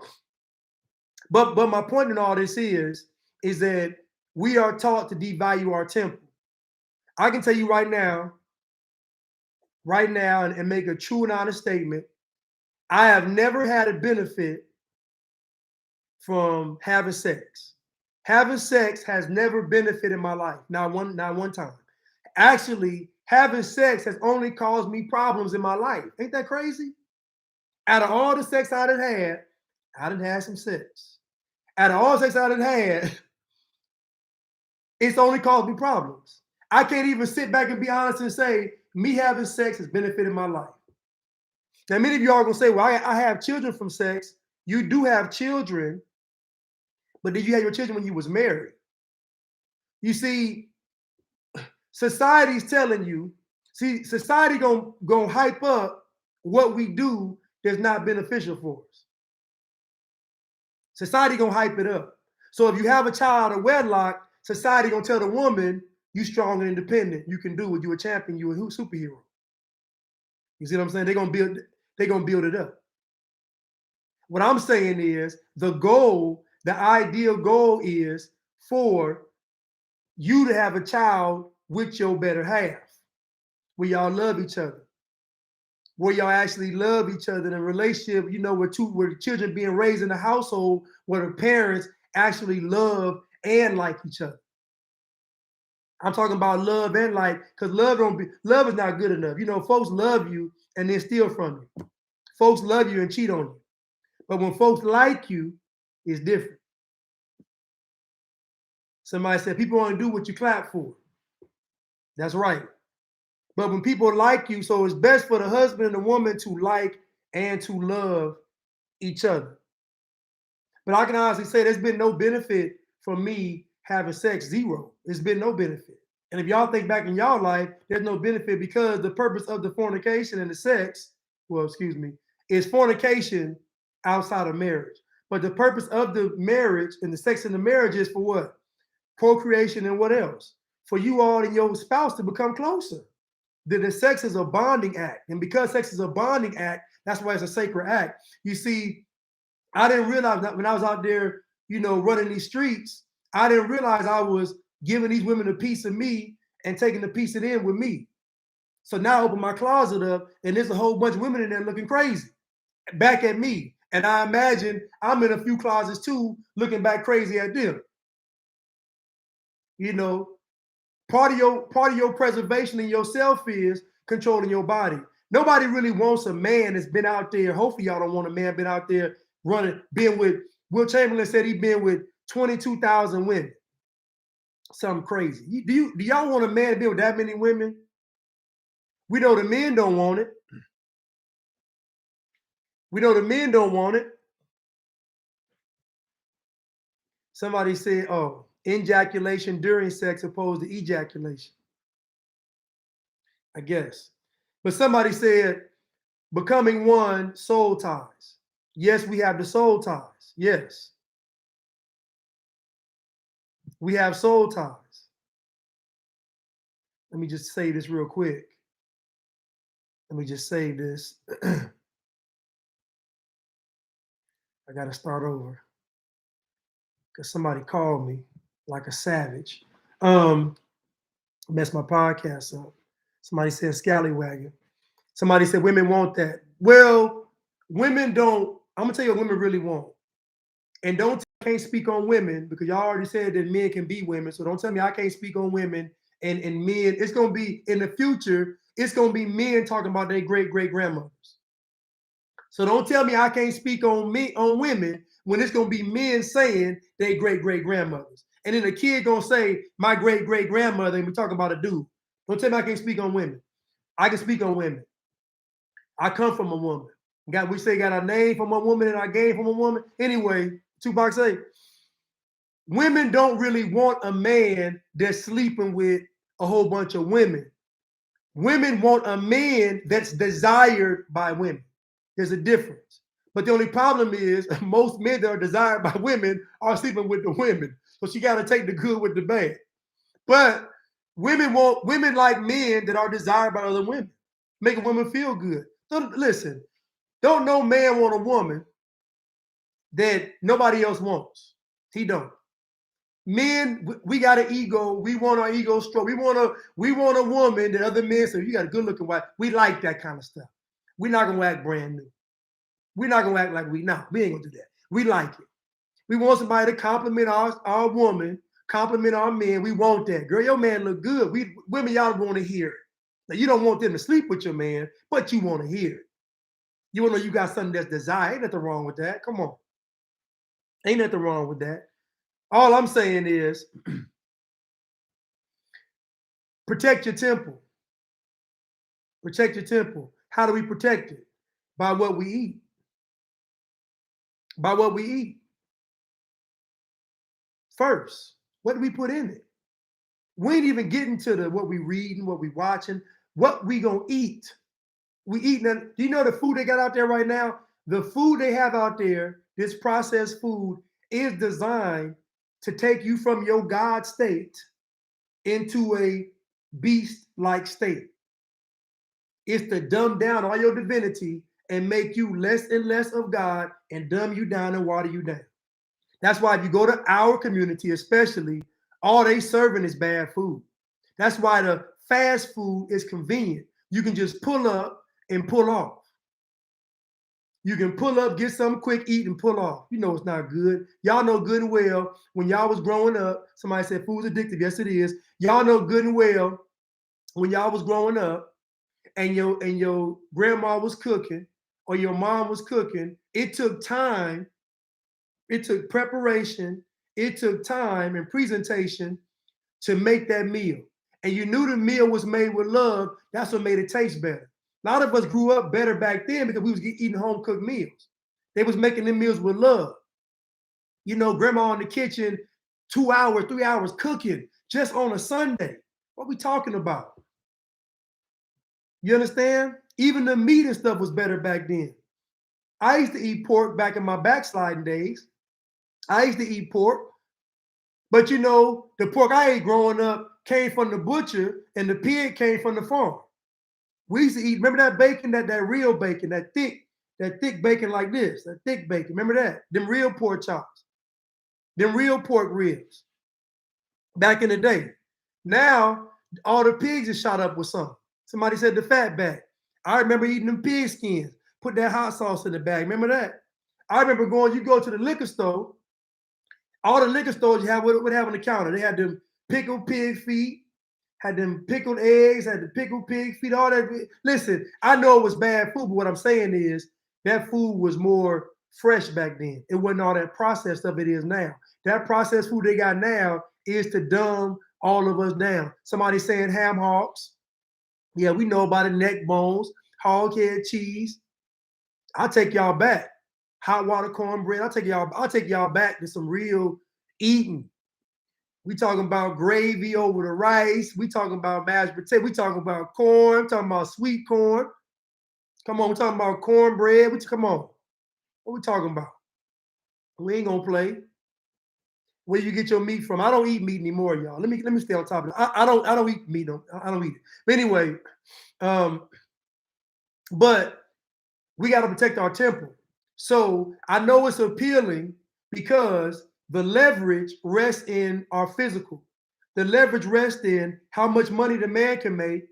but my point in all this is that we are taught to devalue our temple. I can tell you right now, and make a true and honest statement. I have never had a benefit from having sex. Having sex has never benefited my life, not one time. Actually, having sex has only caused me problems in my life. Ain't that crazy? Out of all the sex I done had some sex. Out of all the sex I done had, it's only caused me problems. I can't even sit back and be honest and say, me having sex has benefited my life. Now, many of you are going to say, well, I have children from sex. You do have children, but did you have your children when you was married? You see, society's telling you, society gonna hype up what we do that's not beneficial for us. Society gonna hype it up. So if you have a child out of wedlock, society gonna tell the woman, you strong and independent, you can do it, you a champion, you a superhero. You see what I'm saying? They're gonna build it up. What I'm saying is the goal, the ideal goal is for you to have a child with your better half, where y'all love each other, where y'all actually love each other in a relationship, where the children being raised in a household where the parents actually love and like each other. I'm talking about love and like, because love is not good enough. Folks love you and then steal from you. Folks love you and cheat on you. But when folks like you, it's different. Somebody said people only do what you clap for. That's right. But when people like you, so it's best for the husband and the woman to like and to love each other. But I can honestly say there's been no benefit from me having sex, zero. There's been no benefit. And if y'all think back in y'all life, there's no benefit because the purpose of the fornication and the sex, is fornication outside of marriage. But the purpose of the marriage and the sex in the marriage is for what? Procreation and what else? For you all and your spouse to become closer. The sex is a bonding act. And because sex is a bonding act, that's why it's a sacred act. You see, I didn't realize that when I was out there, running these streets, I didn't realize I was giving these women a piece of me and taking a piece of them with me. So now I open my closet up and there's a whole bunch of women in there looking crazy back at me. And I imagine I'm in a few closets too, looking back crazy at them. Part of your preservation in yourself is controlling your body. Nobody really wants a man that's been out there. Hopefully y'all don't want a man been out there being with, Will Chamberlain said he been with 22,000 women. Something crazy. Do y'all want a man to be with that many women? We know the men don't want it. Somebody said, ejaculation during sex opposed to ejaculation. I guess. But somebody said, becoming one, soul ties. Yes, we have the soul ties. Yes. We have soul ties. Let me just say this real quick. Let me just say this. I got to start over because somebody called me like a savage. Messed my podcast up. Somebody said scallywagging. Somebody said women want that. Well, women don't. I'm going to tell you what women really want. And can't speak on women because y'all already said that men can be women. So don't tell me I can't speak on women and men. It's going to be in the future. It's going to be men talking about their great-great-grandmothers. So don't tell me I can't speak on women when it's going to be men saying their great-great-grandmothers. And then the kid going to say my great-great-grandmother and we talking about a dude. Don't tell me I can't speak on women. I can speak on women. I come from a woman. We say got our name from a woman and our game from a woman. Anyway, Tupac say, women don't really want a man that's sleeping with a whole bunch of women. Women want a man that's desired by women. There's a difference. But the only problem is most men that are desired by women are sleeping with the women. So she got to take the good with the bad. But women like men that are desired by other women, making women feel good. Listen, don't no man want a woman that nobody else wants. He don't. Men, we got an ego. We want our ego stroke. We want a woman that other men say, you got a good looking wife. We like that kind of stuff. We're not gonna act brand new. We're not gonna act like we ain't gonna do that. We like it. We want somebody to compliment our woman, compliment our men. We want that. Girl, your man look good. Women, y'all want to hear it. Now, you don't want them to sleep with your man, but you want to hear it. You want to know you got something that's desired. Ain't nothing wrong with that. Come on. Ain't nothing wrong with that. All I'm saying is protect your temple. Protect your temple. How do we protect it? By what we eat. By what we eat. First, what do we put in it? We ain't even getting to the what we reading, what we watching, what we gonna eat. We eating. Do you know the food they got out there right now? The food they have out there, this processed food, is designed to take you from your God state into a beast-like state. It's to dumb down all your divinity and make you less and less of God and dumb you down and water you down. That's why if you go to our community, especially, all they serving is bad food. That's why the fast food is convenient. You can just pull up and pull off. You can pull up, get something quick, eat, and pull off. You know it's not good. Y'all know good and well when y'all was growing up, somebody said food's addictive. Yes, it is. Y'all know good and well when y'all was growing up and your grandma was cooking or your mom was cooking, it took time, it took preparation, it took time and presentation to make that meal. And you knew the meal was made with love. That's what made it taste better. A lot of us grew up better back then because we was eating home cooked meals. They was making them meals with love. You know, grandma in the kitchen, 2 hours, 3 hours cooking just on a Sunday. What we talking about? You understand? Even the meat and stuff was better back then. I used to eat pork back in my backsliding days. I used to eat pork. But you know, the pork I ate growing up came from the butcher and the pig came from the farm. We used to eat, remember that bacon, that real bacon, that thick bacon like this, that thick bacon. Remember that? Them real pork chops, them real pork ribs back in the day. Now, all the pigs are shot up with something. Somebody said the fat bag. I remember eating them pig skins, put that hot sauce in the bag. Remember that? I remember you go to the liquor store, all the liquor stores you have would have on the counter. They had them pickled pig feet, had them pickled eggs, had the pickled pig feet, all that. Listen, I know it was bad food, but what I'm saying is that food was more fresh back then. It wasn't all that processed stuff it is now. That processed food they got now is to dumb all of us down. Somebody saying ham hocks. Yeah, we know about the neck bones, hog head cheese. I'll take y'all back. Hot water cornbread. I'll take y'all back to some real eating. We talking about gravy over the rice. We talking about mashed potato. We talking about corn. Talking about sweet corn. Come on, we talking about cornbread. Come on. What we talking about? We ain't gonna play. Where you get your meat from? I don't eat meat anymore, y'all. Let me stay on top of it. I don't eat meat. I don't eat it. But anyway, but we got to protect our temple. So I know it's appealing because the leverage rests in our physical. The leverage rests in how much money the man can make,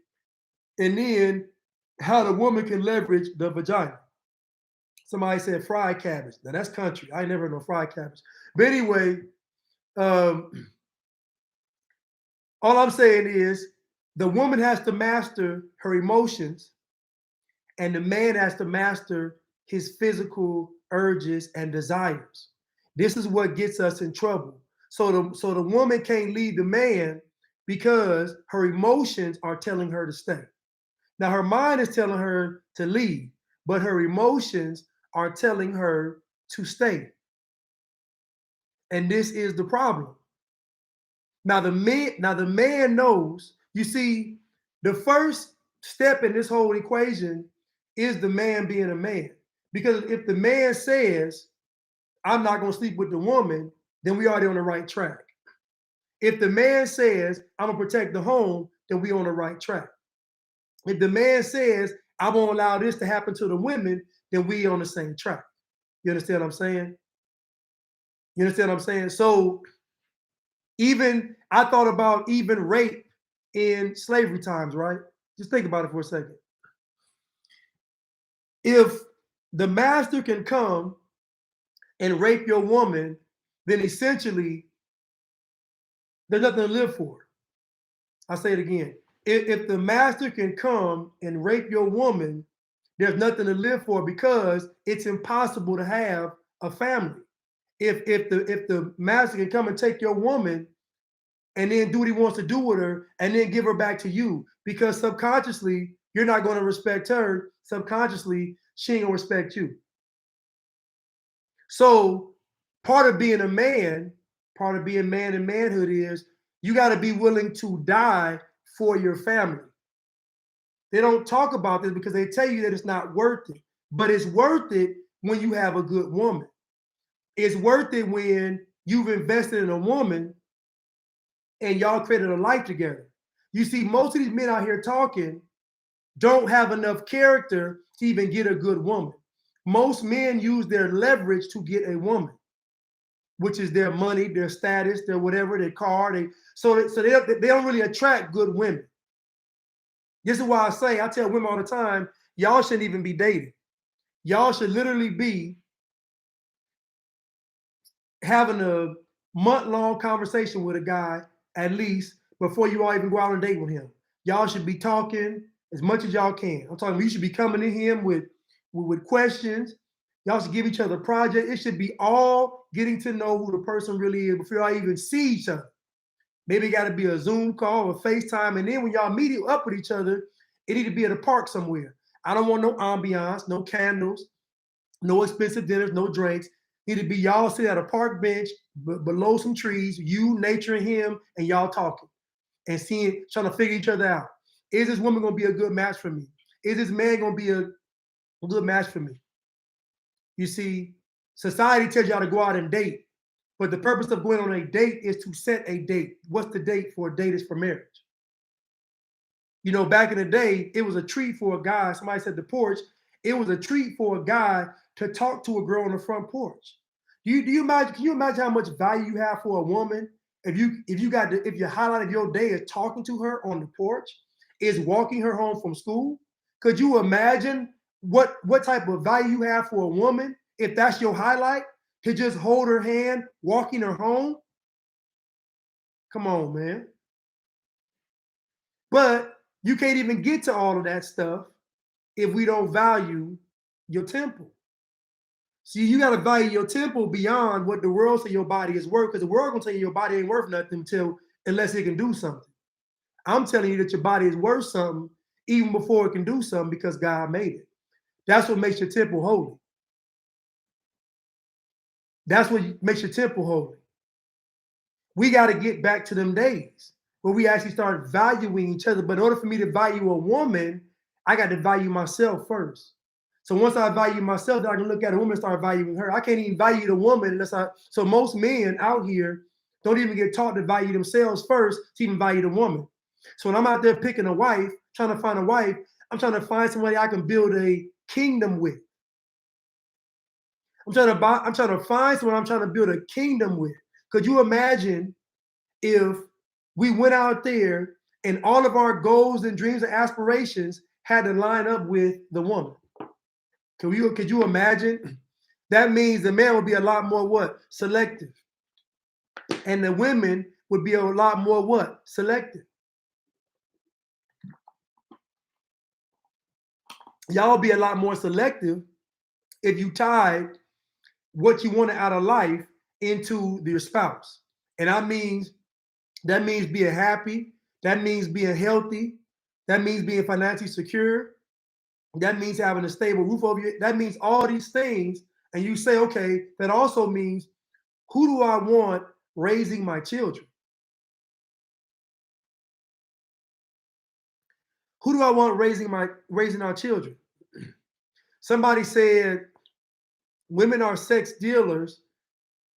and then how the woman can leverage the vagina. Somebody said fried cabbage. Now that's country. I ain't never know fried cabbage. But anyway, all I'm saying is the woman has to master her emotions, and the man has to master his physical urges and desires. This is what gets us in trouble. So the woman can't lead the man because her emotions are telling her to stay. Now her mind is telling her to leave, but her emotions are telling her to stay. And this is the problem. Now the man knows, you see, the first step in this whole equation is the man being a man. Because if the man says, I'm not going to sleep with the woman, then we already on the right track. If the man says, I'm going to protect the home, then we on the right track. If the man says, I won't allow this to happen to the women, then we on the same track. You understand what I'm saying? You understand what I'm saying? So even, I thought about even rape in slavery times, right? Just think about it for a second. If the master can come and rape your woman, then essentially there's nothing to live for. I'll say it again. If the master can come and rape your woman, there's nothing to live for because it's impossible to have a family. If the master can come and take your woman and then do what he wants to do with her and then give her back to you, because subconsciously you're not going to respect her, subconsciously she ain't gonna respect you. So part of being a man, part of being man and manhood is you got to be willing to die for your family. They don't talk about this because they tell you that it's not worth it, but it's worth it when you have a good woman. It's worth it when you've invested in a woman and y'all created a life together. You see, most of these men out here talking don't have enough character to even get a good woman. Most men use their leverage to get a woman, which is their money, their status, their whatever, their car. They don't really attract good women. This is why I tell women all the time, y'all shouldn't even be dating. Y'all should literally be having a month-long conversation with a guy at least before you all even go out on a date with him. Y'all should be talking as much as y'all can. I'm talking, you should be coming to him with questions. Y'all should give each other projects. It should be all getting to know who the person really is before y'all even see each other. Maybe it got to be a Zoom call or FaceTime. And then when y'all meet up with each other, it need to be at a park somewhere. I don't want no ambiance, no candles, no expensive dinners, no drinks. It need to be y'all sitting at a park bench below some trees, you, nature, and him, and y'all talking and trying to figure each other out. Is this woman going to be a good match for me? Is this man going to be a good match for me? You see, society tells y'all to go out and date, but the purpose of going on a date is to set a date. What's the date for? A date is for marriage. You know, back in the day, it was a treat for a guy. Somebody said the porch. It was a treat for a guy to talk to a girl on the front porch. Do you imagine? Can you imagine how much value you have for a woman if your highlight of your day is talking to her on the porch, is walking her home from school? Could you imagine what type of value you have for a woman if that's your highlight, to just hold her hand, walking her home? Come on, man. But you can't even get to all of that stuff if we don't value your temple. See, you got to value your temple beyond what the world says your body is worth, because the world gonna tell you your body ain't worth nothing unless it can do something. I'm telling you that your body is worth something even before it can do something, because God made it. That's what makes your temple holy. That's what makes your temple holy. We got to get back to them days where we actually start valuing each other. But in order for me to value a woman, I got to value myself first. So once I value myself, then I can look at a woman and start valuing her. I can't even value the woman unless so most men out here don't even get taught to value themselves first to even value the woman. So when I'm out there picking a wife, trying to find a wife, I'm trying to find somebody I can build a kingdom with. I'm trying to find someone I'm trying to build a kingdom with. Could you imagine if we went out there and all of our goals and dreams and aspirations had to line up with the woman? Could you imagine? That means the man would be a lot more what? Selective. And the women would be a lot more what? Selective. Y'all be a lot more selective if you tied what you wanted out of life into your spouse. And that means being happy. That means being healthy. That means being financially secure. That means having a stable roof over you. That means all these things. And you say, okay, that also means, who do I want raising my children? Who do I want raising our children? Somebody said women are sex dealers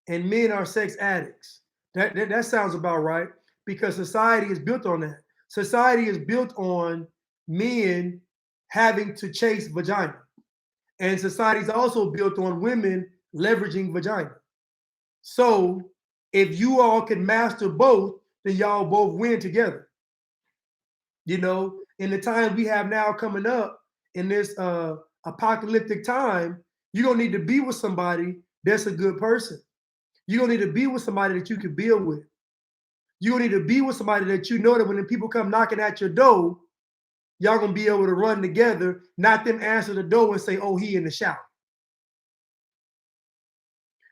and men are sex addicts. That sounds about right, because society is built on that. Society is built on men having to chase vagina. And society is also built on women leveraging vagina. So if you all can master both, then y'all both win together. You know, in the time we have now coming up in this apocalyptic time, you're going to need to be with somebody that's a good person. You're going to need to be with somebody that you can build with. You need to be with somebody that you know that when the people come knocking at your door, y'all gonna be able to run together, not them answer the door and say, oh, he in the shower.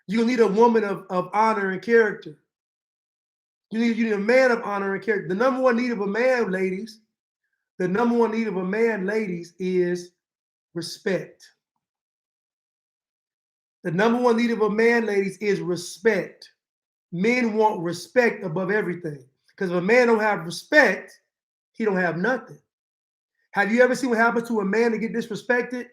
You need a woman of honor and character. You need a man of honor and character. The number one need of a man, ladies, is respect. The number one need of a man, ladies, is respect. Men want respect above everything. Because if a man don't have respect, he don't have nothing. Have you ever seen what happens to a man to get disrespected?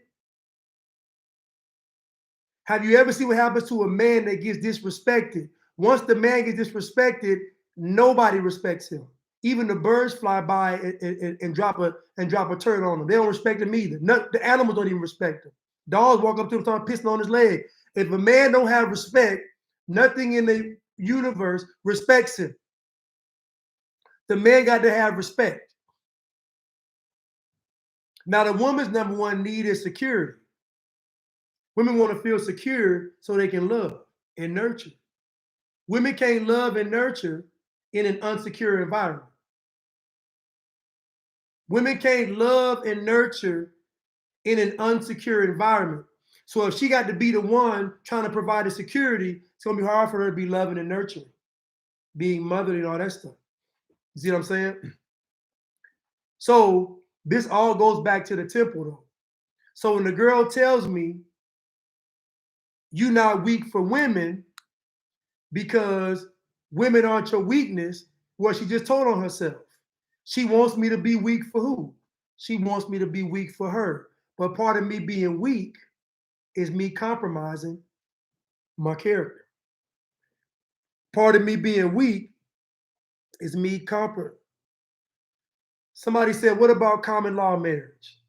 Have you ever seen what happens to a man that gets disrespected? Once the man gets disrespected, nobody respects him. Even the birds fly by and drop a turd on him. They don't respect him either. The animals don't even respect him. Dogs walk up to him, start pissing on his leg. If a man don't have respect, nothing in the universe respects him. The man got to have respect. Now, the woman's number one need is security. Women want to feel secure so they can love and nurture. Women can't love and nurture in an unsecure environment. Women can't love and nurture in an unsecure environment. So if she got to be the one trying to provide the security, it's going to be hard for her to be loving and nurturing, being motherly and all that stuff. You see what I'm saying? So this all goes back to the temple, though. So when the girl tells me, you're not weak for women because women aren't your weakness, well, she just told on herself. She wants me to be weak for who? She wants me to be weak for her. But part of me being weak is me compromising my character. Part of me being weak is me compromising. Somebody said, what about common law marriage?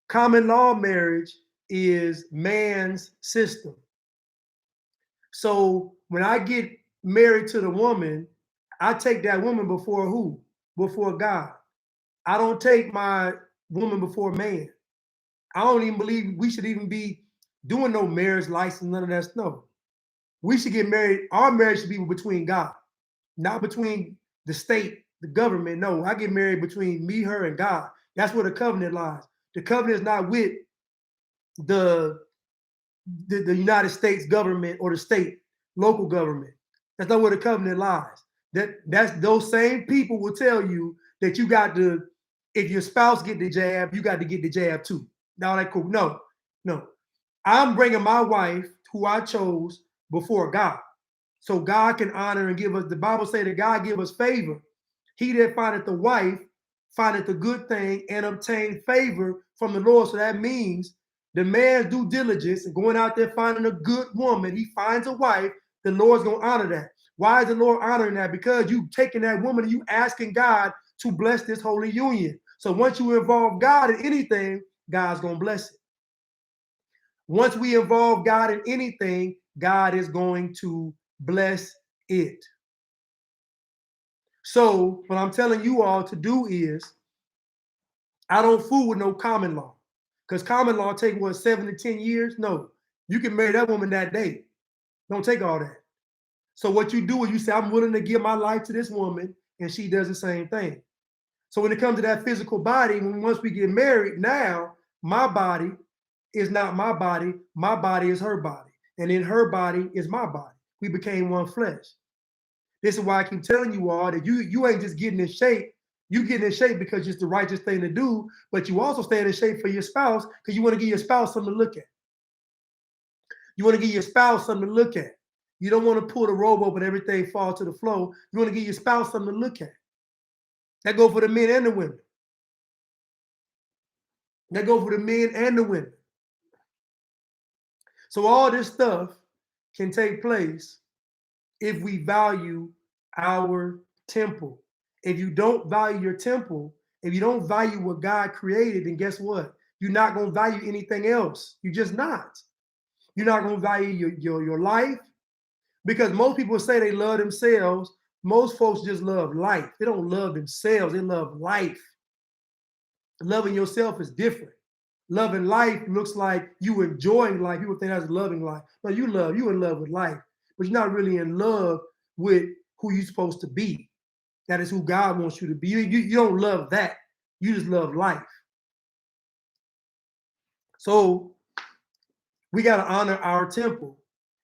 Common law marriage is man's system. So when I get married to the woman, I take that woman before who? Before God. I don't take my woman before man. I don't even believe we should even be doing no marriage license, none of that stuff. We should get married. Our marriage should be between God, not between the state, the government. No, I get married between me, her, and God. That's where the covenant lies. The covenant is not with the United States government or the state, local government. That's not where the covenant lies. That's those same people will tell you that you got to, if your spouse get the jab, you got to get the jab too. Now that cool. No. I'm bringing my wife, who I chose, before God. So God can honor and give us, the Bible say that God give us favor. He that findeth the wife, findeth the good thing and obtain favor from the Lord. So that means the man's due diligence and going out there finding a good woman, he finds a wife, the Lord's going to honor that. Why is the Lord honoring that? Because you taking that woman and you asking God to bless this holy union. So once you involve God in anything, God's going to bless it. Once we involve God in anything, God is going to bless it. So what I'm telling you all to do is, I don't fool with no common law. Because common law take, what, 7 to 10 years? No. You can marry that woman that day. Don't take all that. So what you do is you say, I'm willing to give my life to this woman, and she does the same thing. So when it comes to that physical body, once we get married, now my body is not my body is her body. And in her body is my body. We became one flesh. This is why I keep telling you all that you ain't just getting in shape. You getting in shape because it's the righteous thing to do, but you also staying in shape for your spouse because you want to give your spouse something to look at. You want to give your spouse something to look at. You don't want to pull the robe open and everything fall to the floor. You want to give your spouse something to look at. That go for the men and the women. That go for the men and the women. So all this stuff can take place if we value our temple. If you don't value your temple, if you don't value what God created, then guess what? You're not going to value anything else. You're just not. You're not going to value your life, because most people say they love themselves. Most folks just love life. They don't love themselves. They love life. Loving yourself is different. Loving life looks like you enjoying life. People think that's loving life. No, you in love with life, but you're not really in love with who you're supposed to be. That is who God wants you to be. You don't love that. You just love life. So we got to honor our temple.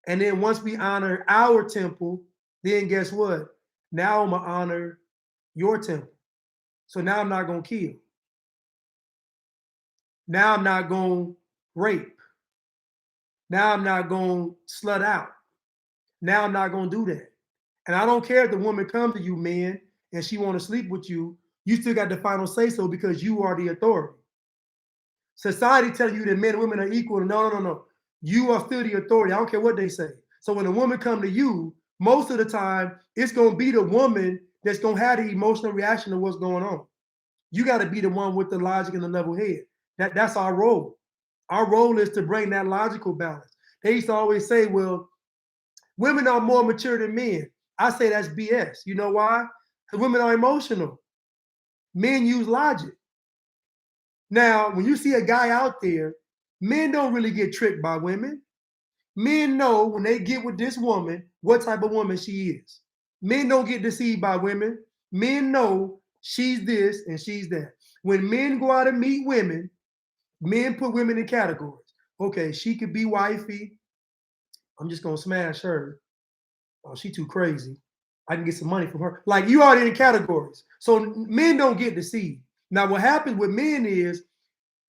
And then once we honor our temple, then guess what? Now I'm going to honor your temple. So now I'm not going to kill. Now I'm not going to rape. Now I'm not going to slut out. Now I'm not going to do that. And I don't care if the woman comes to you, man, and she want to sleep with you. You still got the final say so because you are the authority. Society telling you that men and women are equal. No. You are still the authority. I don't care what they say. So when a woman come to you, most of the time, it's going to be the woman that's going to have the emotional reaction to what's going on. You got to be the one with the logic and the level head. That's our role. Our role is to bring that logical balance. They used to always say, well, women are more mature than men. I say that's BS. You know why? Because women are emotional. Men use logic. Now, when you see a guy out there, men don't really get tricked by women. Men know when they get with this woman, what type of woman she is. Men don't get deceived by women. Men know she's this and she's that. When men go out and meet women, men put women in categories. Okay, she could be wifey. I'm just going to smash her. Oh, she too crazy. I can get some money from her. Like, you already in categories. So men don't get deceived. Now, what happens with men is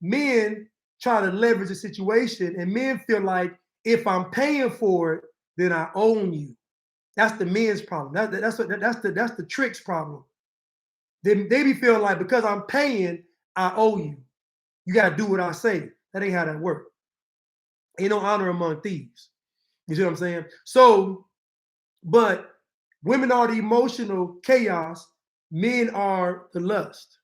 men try to leverage the situation, and men feel like if I'm paying for it, then I own you. That's the men's problem. That's the tricks problem. They be feeling like because I'm paying, I owe you. You got to do what I say. That ain't how that works. Ain't no honor among thieves. You see what I'm saying? So, but women are the emotional chaos. Men are the lust.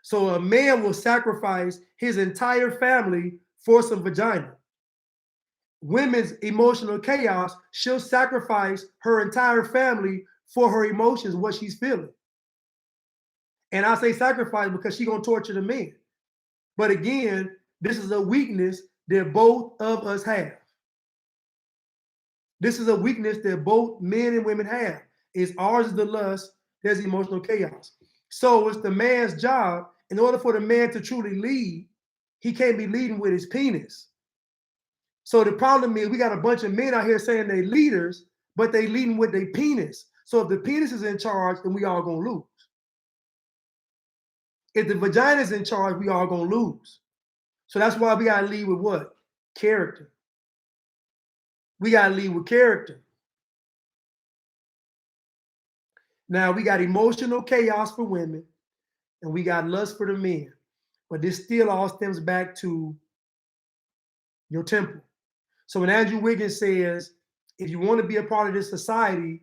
So a man will sacrifice his entire family for some vagina. Women's emotional chaos, she'll sacrifice her entire family for her emotions, what she's feeling. And I say sacrifice because she's going to torture the man. But again, this is a weakness that both of us have. This is a weakness that both men and women have. Is ours is the lust, there's emotional chaos. So it's the man's job, in order for the man to truly lead, he can't be leading with his penis. So the problem is we got a bunch of men out here saying they're leaders, but they leading with their penis. So if the penis is in charge, then we all gonna lose. If the vagina is in charge, we all gonna lose. So that's why we gotta lead with what? Character. We gotta lead with character. Now we got emotional chaos for women, and we got lust for the men. But this still all stems back to your temple. So when Andrew Wiggins says, if you want to be a part of this society,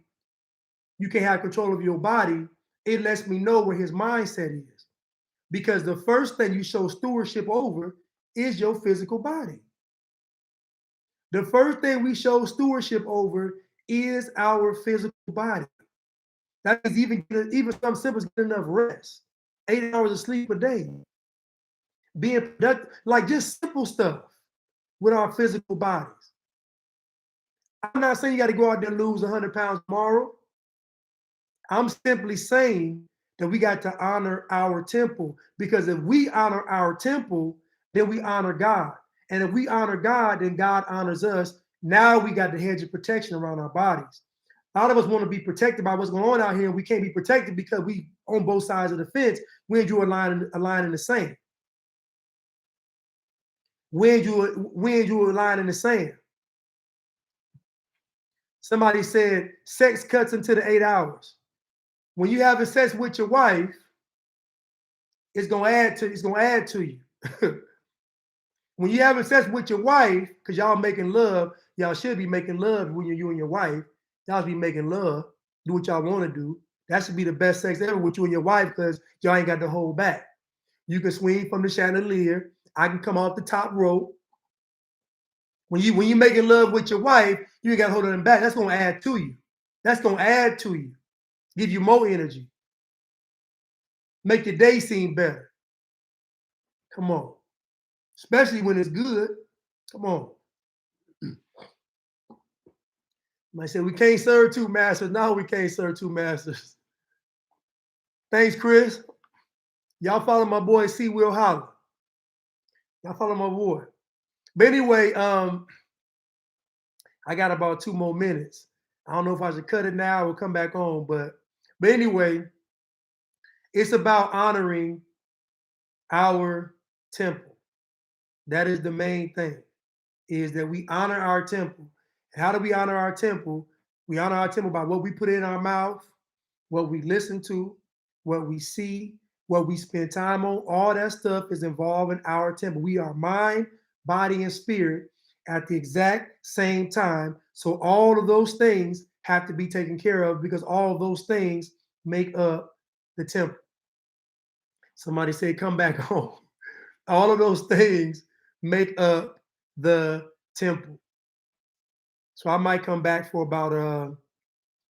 you can have control of your body, it lets me know where his mindset is. Because the first thing you show stewardship over is your physical body. The first thing we show stewardship over is our physical body. That means even some simple as getting enough rest, 8 hours of sleep a day, being productive, like just simple stuff with our physical bodies. I'm not saying you got to go out there and lose 100 pounds tomorrow. I'm simply saying that we got to honor our temple, because if we honor our temple, then we honor God. And if we honor God, then God honors us. Now we got the hedge of protection around our bodies. A lot of us want to be protected by what's going on out here. We can't be protected because we on both sides of the fence. We drew a line in the sand. We drew a line in the sand. Somebody said sex cuts into the 8 hours. When you having sex with your wife, it's gonna add to you. When you having sex with your wife, because y'all making love, y'all should be making love when you and your wife. Y'all should be making love, do what y'all want to do. That should be the best sex ever with you and your wife, because y'all ain't got to hold back. You can swing from the chandelier. I can come off the top rope. When you making love with your wife, you ain't got to hold them back. That's gonna add to you. That's gonna add to you. Give you more energy. Make your day seem better. Come on. Especially when it's good. Come on. I say we can't serve two masters. No, we can't serve two masters. Thanks, Chris. Y'all follow my boy C. Will Holler. Y'all follow my boy. But anyway, I got about 2 more minutes. I don't know if I should cut it now or come back on, but anyway, it's about honoring our temple. That is the main thing, is that we honor our temple. And how do we honor our temple? We honor our temple by what we put in our mouth, what we listen to, what we see, what we spend time on. All that stuff is involved in our temple. We are mind, body, and spirit at the exact same time. So all of those things have to be taken care of because all of those things make up the temple. Somebody say, come back home. All of those things make up the temple. So I might come back for about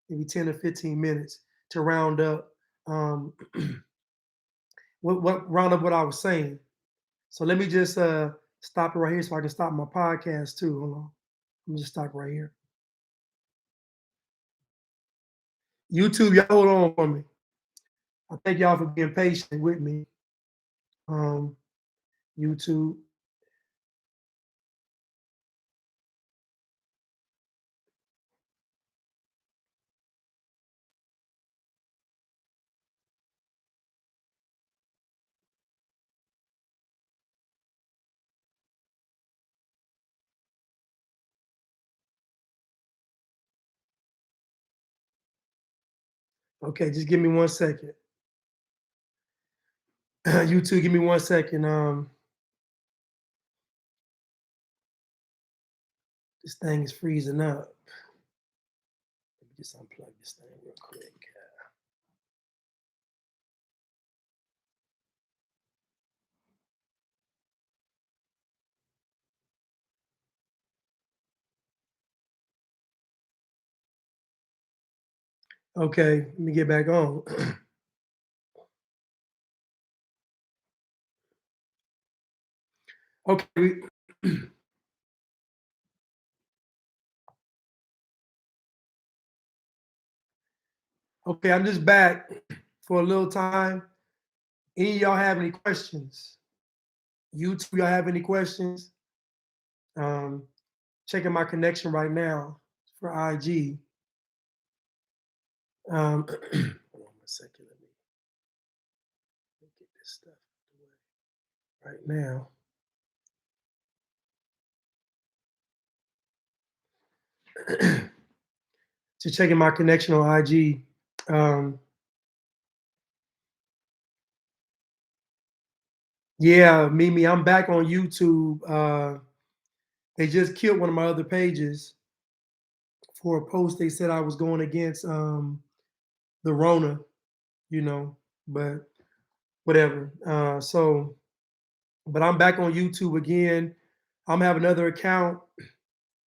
maybe 10 or 15 minutes to round up what I was saying. So let me just stop it right here so I can stop my podcast too. Hold on. Let me just stop right here. YouTube, y'all hold on for me. I thank y'all for being patient with me. YouTube. Okay, just give me 1 second. YouTube, give me 1 second. This thing is freezing up. Let me just unplug this thing real quick. Okay, let me get back on. Okay. Okay, I'm just back for a little time. Any of y'all have any questions? YouTube, y'all have any questions? Um, checking my connection right now for IG. Hold on 1 second. Let me get this stuff right now. Just checking my connection on IG. Yeah, Mimi, I'm back on YouTube. They just killed one of my other pages for a post. They said I was going against the Rona, but whatever. But I'm back on YouTube again. I'm gonna have another account,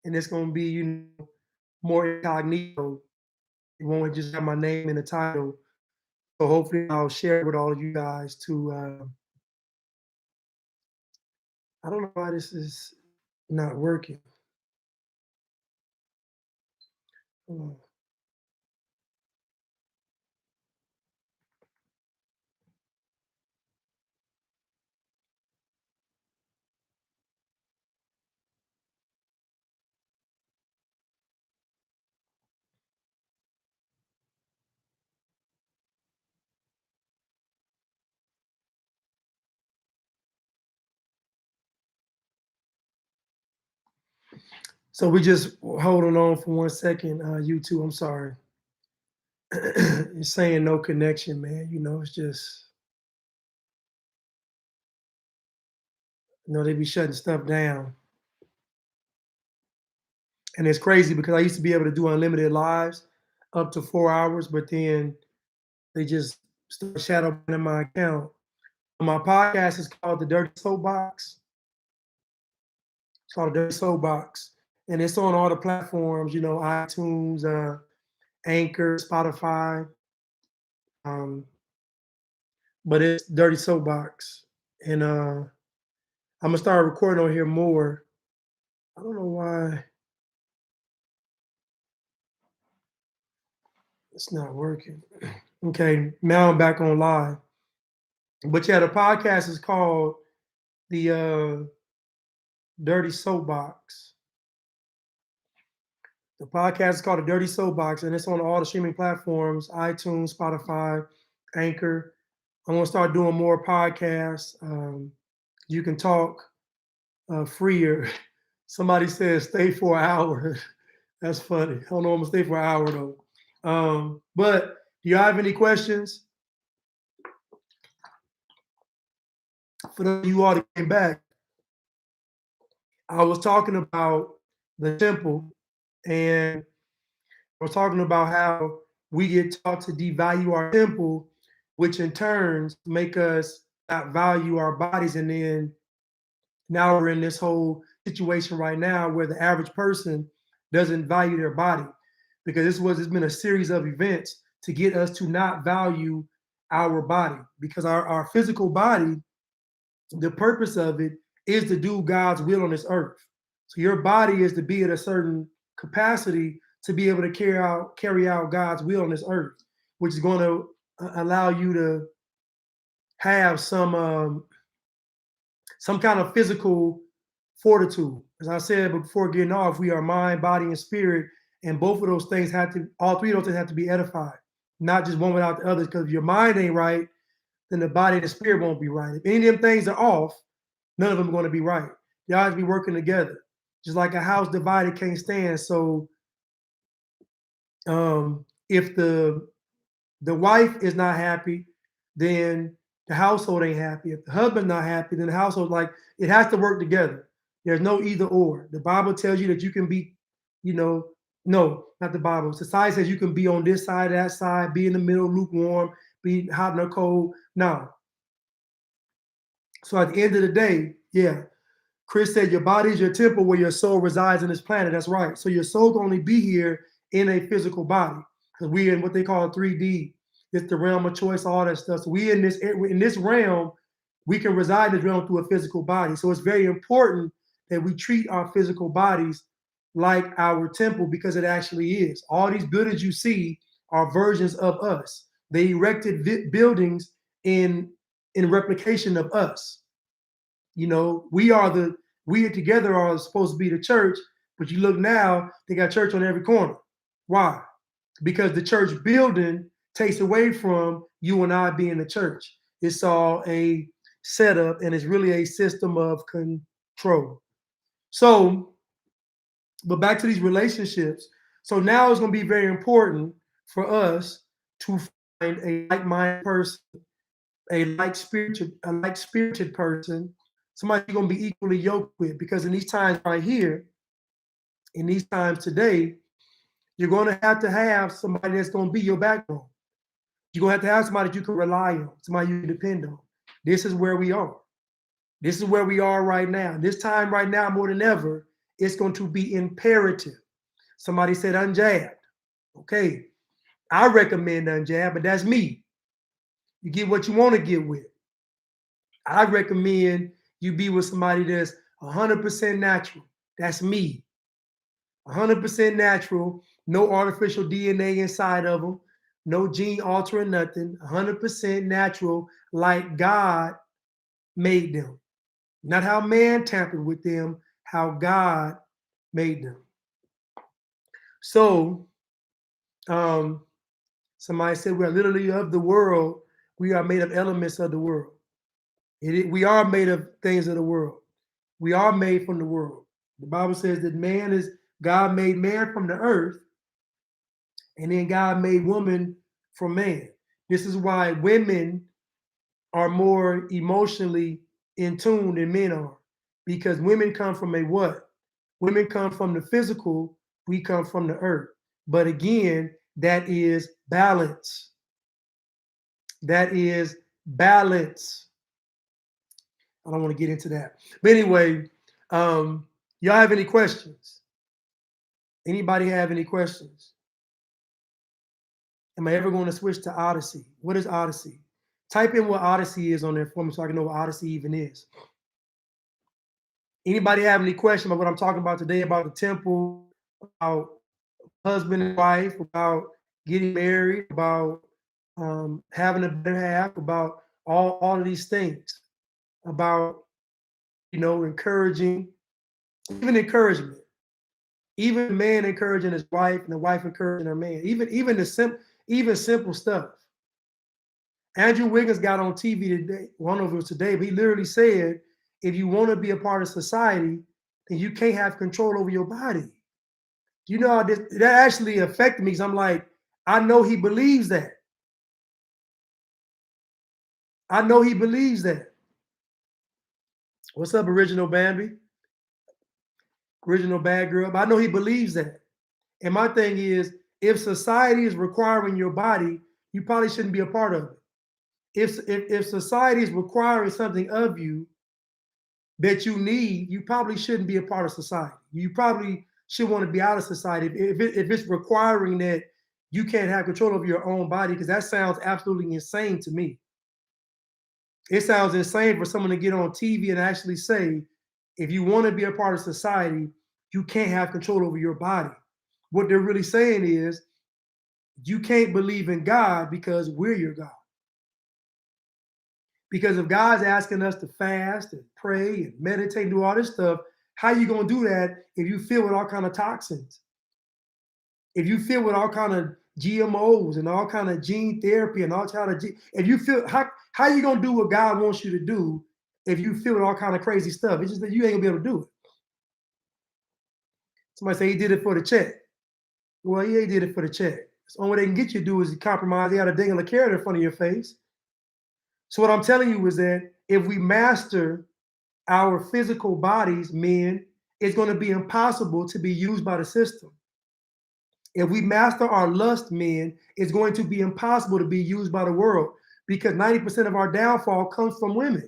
and it's gonna be more incognito. It won't just have my name in the title. So hopefully I'll share it with all of you guys to. I don't know why this is not working. So we just holding on for 1 second, YouTube. I'm sorry. It's saying no connection, man. It's just they be shutting stuff down. And it's crazy because I used to be able to do unlimited lives up to 4 hours, but then they just start shadow banning my account. My podcast is called The Dirty Soapbox. It's called The Dirty Soapbox. And it's on all the platforms, iTunes, Anchor, Spotify. But it's Dirty Soapbox. And I'm gonna start recording on here more. I don't know why it's not working. Okay, now I'm back on live. But yeah, the podcast is called the Dirty Soapbox. The podcast is called the Dirty Soapbox, and it's on all the streaming platforms: iTunes, Spotify, Anchor. I'm gonna start doing more podcasts. You can talk freer. Somebody says stay for an hour. That's funny. I don't know. I'm gonna stay for an hour though. But do you have any questions for those of you all that came back? I was talking about the temple, and I was talking about how we get taught to devalue our temple, which in turns make us not value our bodies. And then now we're in this whole situation right now where the average person doesn't value their body, because it's been a series of events to get us to not value our body, because our physical body, the purpose of it is to do God's will on this earth. So your body is to be at a certain capacity to be able to carry out God's will on this earth, which is going to allow you to have some kind of physical fortitude. As I said before getting off, we are mind, body, and spirit, and both of those things all three of those things have to be edified, not just one without the other. Because if your mind ain't right, then the body and the spirit won't be right. If any of them things are off, none of them are going to be right. They always be working together. Just like a house divided can't stand. So if the wife is not happy, then the household ain't happy. If the husband's not happy, then the household, like, it has to work together. There's no either or. The Bible tells you that you can be, no, not the Bible. Society says you can be on this side, that side, be in the middle, lukewarm, be hot or cold. No. So at the end of the day, yeah, Chris said your body is your temple where your soul resides in this planet. That's right. So your soul can only be here in a physical body, because we in what they call 3D. It's the realm of choice, all that stuff. So we in this realm, we can reside in this realm through a physical body. So it's very important that we treat our physical bodies like our temple, because it actually is. All these buildings you see are versions of us. They erected buildings in replication of us. We together are supposed to be the church, but you look now, they got church on every corner. Why? Because the church building takes away from you and I being the church. It's all a setup, and it's really a system of control. So, but back to these relationships. So now it's going to be very important for us to find a like-minded person, a like-spirited person, somebody you're going to be equally yoked with. Because in these times right here, in these times today, you're going to have somebody that's going to be your backbone. You're going to have somebody that you can rely on, somebody you can depend on. This is where we are. This is where we are right now. This time right now, more than ever, it's going to be imperative. Somebody said unjabbed. Okay, I recommend unjabbed, but that's me. You get what you want to get with. I recommend you be with somebody that's 100% natural. That's me. 100% natural, no artificial DNA inside of them, no gene altering, nothing. 100% natural, like God made them. Not how man tampered with them, how God made them. So, somebody said we are literally of the world. We are made of elements of the world. We are made of things of the world. We are made from the world. The Bible says that God made man from the earth, and then God made woman from man. This is why women are more emotionally in tune than men are, because women come from a what? Women come from the physical, we come from the earth. But again, that is balance. That is balance. I don't want to get into that. But anyway, y'all have any questions? Anybody have any questions? Am I ever going to switch to Odyssey? What is Odyssey? Type in what Odyssey is on there for me so I can know what Odyssey even is. Anybody have any question about what I'm talking about today, about the temple, about husband and wife, about getting married, about having a better half, about all of these things, about encouraging, even encouragement, even the man encouraging his wife and the wife encouraging her man, even simple stuff. Andrew Wiggins got on TV today, one of it was today, but he literally said, if you want to be a part of society, then you can't have control over your body. You know how that actually affected me, because I'm like, I know he believes that. I know he believes that. What's up, Original Bambi? Original Bad Girl. But I know he believes that. And my thing is, if society is requiring your body, you probably shouldn't be a part of it. If society is requiring something of you that you need, you probably shouldn't be a part of society. You probably should want to be out of society if it's requiring that you can't have control of your own body, because that sounds absolutely insane to me. It sounds insane for someone to get on TV and actually say, if you want to be a part of society, you can't have control over your body. What they're really saying is, you can't believe in God because we're your God. Because if God's asking us to fast and pray and meditate and do all this stuff, how are you going to do that if you filled with all kind of toxins? If you filled with all kind of GMOs and all kind of gene therapy and all kind of if you feel how are you going to do what God wants you to do if you feel with all kind of crazy stuff? It's just that you ain't gonna be able to do it. Somebody say he did it for the check. Well, yeah, he did it for the check. The only way they can get you to do is compromise. They got a ding of a carrot in front of your face. So what I'm telling you is that if we master our physical bodies, men, it's going to be impossible to be used by the system. If we master our lust, men, it's going to be impossible to be used by the world, because 90% of our downfall comes from women.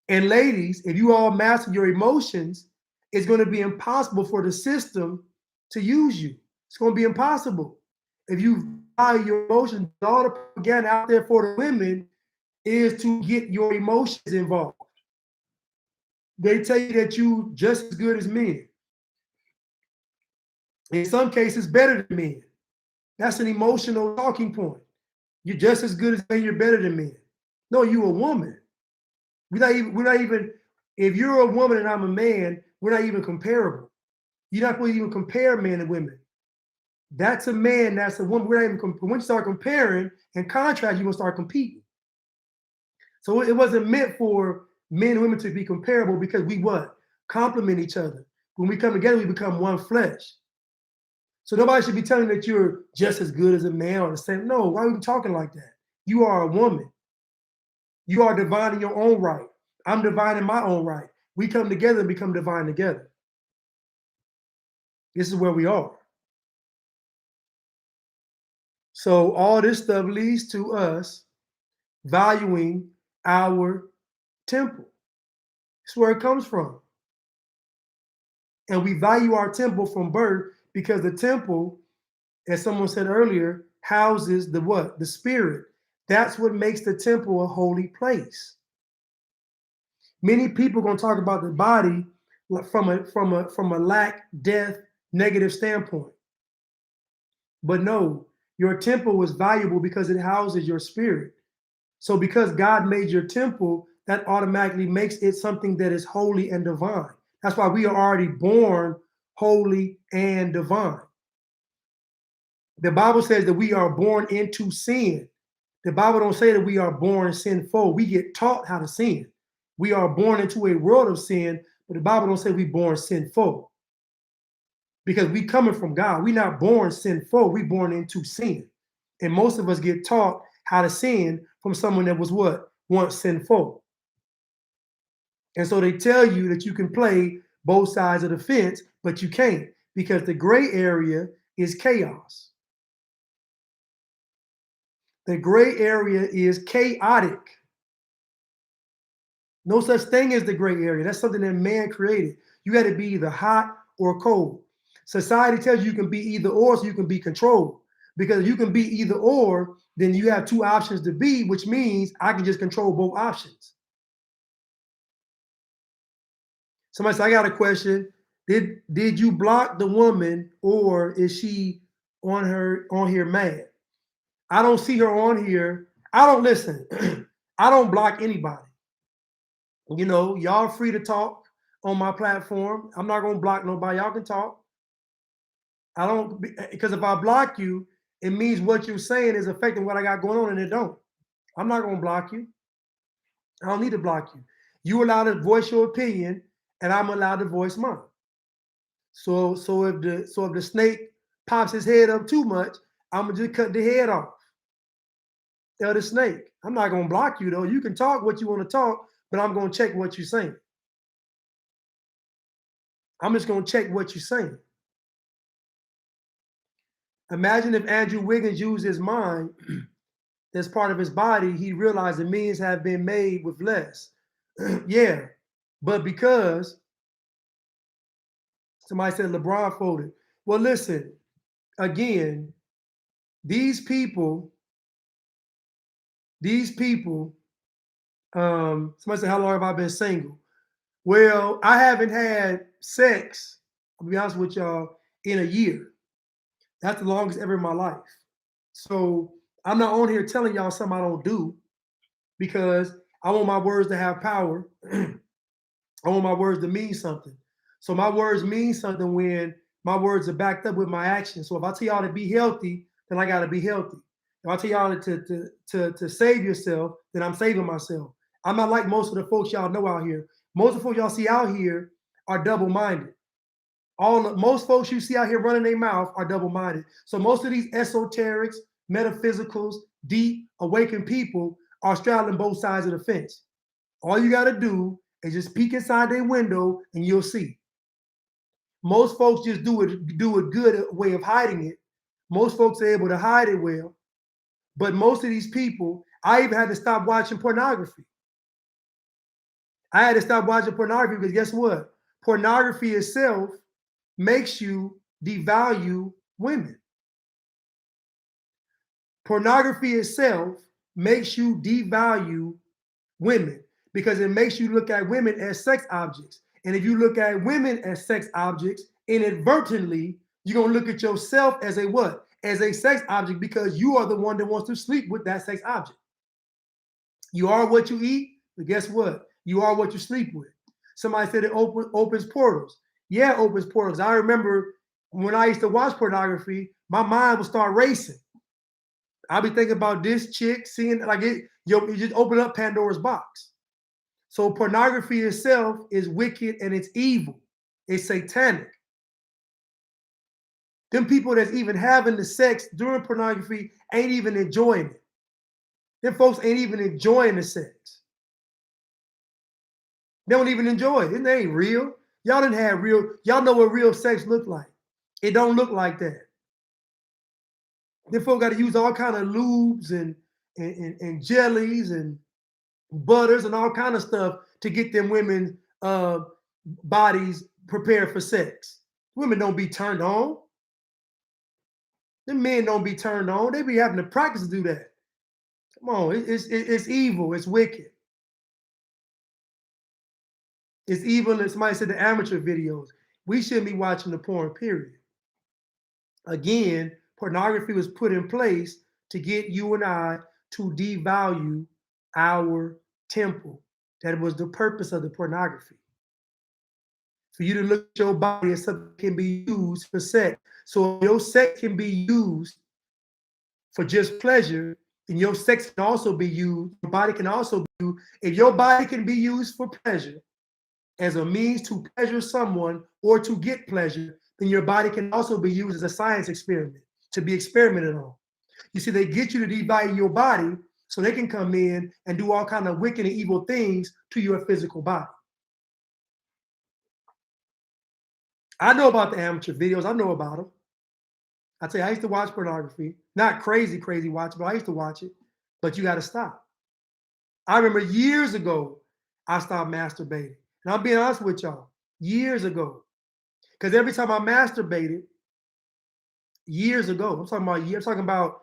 And ladies, if you all master your emotions, it's going to be impossible for the system to use you. It's going to be impossible. If you value your emotions, all the propaganda out there for the women is to get your emotions involved. They tell you that you just as good as men. In some cases, better than men. That's an emotional talking point. You're just as good as men, you're better than men. No, you a woman. We're not even, if you're a woman and I'm a man, we're not even comparable. You're not going to even compare men and women. That's a man, that's a woman. We're not even, when you start comparing and contrast, you're going to start competing. So it wasn't meant for men and women to be comparable, because we what? Complement each other. When we come together, we become one flesh. So nobody should be telling you that you're just as good as a man or the same. No, why are we talking like that? You are a woman. You are divine in your own right. I'm divine in my own right. We come together and become divine together. This is where we are. So all this stuff leads to us valuing our temple. It's where it comes from. And we value our temple from birth, because the temple, as someone said earlier, houses the what? The spirit. That's what makes the temple a holy place. Many people are going to talk about the body from a lack, death, negative standpoint. But no, your temple was valuable because it houses your spirit. So because God made your temple, that automatically makes it something that is holy and divine. That's why we are already born holy and divine. The Bible says that we are born into sin. The Bible don't say that we are born sinful. We get taught how to sin. We are born into a world of sin, but the Bible don't say we born sinful. Because we coming from God. We not born sinful. We born into sin. And most of us get taught how to sin from someone that was what? Once sinful. And so they tell you that you can play both sides of the fence, but you can't, because the gray area is chaos. The gray area is chaotic. No such thing as the gray area. That's something that man created. You got to be either hot or cold. Society tells you can be either or, so you can be controlled. Because you can be either or, then you have two options to be, which means I can just control both options. Somebody said, I got a question. Did you block the woman, or is she on here mad. I don't see her on here. I don't listen. I don't block anybody. You know, y'all free to talk on my platform. I'm not gonna block nobody. Y'all can talk. I don't, because if I block you, it means what you're saying is affecting what I got going on, and it don't. I'm not gonna block you. I don't need to block you. You allowed to voice your opinion, and I'm allowed to voice mine. So if the snake pops his head up too much, I'm gonna just cut the head off of the snake. I'm not gonna block you though. You can talk what you want to talk, but I'm gonna check what you're saying. I'm just gonna check what you're saying. Imagine if Andrew Wiggins used his mind as part of his body, he realized that millions have been made with less. Yeah, but because somebody said LeBron folded. Well, listen, again, these people, somebody said, how long have I been single? Well, I haven't had sex, I'll be honest with y'all, in a year. That's the longest ever in my life. So I'm not on here telling y'all something I don't do because I want my words to have power. I want my words to mean something. So my words mean something when my words are backed up with my actions. So if I tell y'all to be healthy, then I got to be healthy. If I tell y'all to save yourself, then I'm saving myself. I'm not like most of the folks y'all know out here. Most of the folks y'all see out here are double-minded. Most folks you see out here running their mouth are double-minded. So most of these esoterics, metaphysicals, deep, awakened people are straddling both sides of the fence. All you got to do is just peek inside their window and you'll see. Most folks just do a good way of hiding it. Most folks are able to hide it well. But most of these people, I even had to stop watching pornography. I had to stop watching pornography because guess what? Pornography itself makes you devalue women. Pornography itself makes you devalue women because it makes you look at women as sex objects. And if you look at women as sex objects, inadvertently, you're going to look at yourself as a what? As a sex object because you are the one that wants to sleep with that sex object. You are what you eat, but guess what? You are what you sleep with. Somebody said it opens portals. Yeah, it opens portals. I remember when I used to watch pornography, my mind would start racing. I'll be thinking about this chick, seeing like it just open up Pandora's box. So pornography itself is wicked and it's evil. It's satanic. Them people that's even having the sex during pornography ain't even enjoying it. Them folks ain't even enjoying the sex. They don't even enjoy it. It ain't real. Y'all didn't have real, y'all know what real sex look like. It don't look like that. Them folks got to use all kind of lubes and jellies and butters and all kind of stuff to get them women's bodies prepared for sex. Women don't be turned on. Them men don't be turned on. They be having to practice to do that. Come on, it's evil. It's wicked. It's evil. And somebody said the amateur videos. We shouldn't be watching the porn, period. Again, pornography was put in place to get you and I to devalue our temple. That was the purpose of the pornography. For you to look at your body as something that can be used for sex. So your sex can be used for just pleasure, and your sex can also be used, your body can also be used. If your body can be used for pleasure as a means to pleasure someone or to get pleasure, then your body can also be used as a science experiment to be experimented on. You see, they get you to devalue your body so they can come in and do all kind of wicked and evil things to your physical body. I know about the amateur videos. I know about them. I tell you, I used to watch pornography. Not crazy watch, but I used to watch it. But you got to stop. I remember years ago, I stopped masturbating. And I'm being honest with y'all, years ago. Because every time I masturbated, years ago, I'm talking about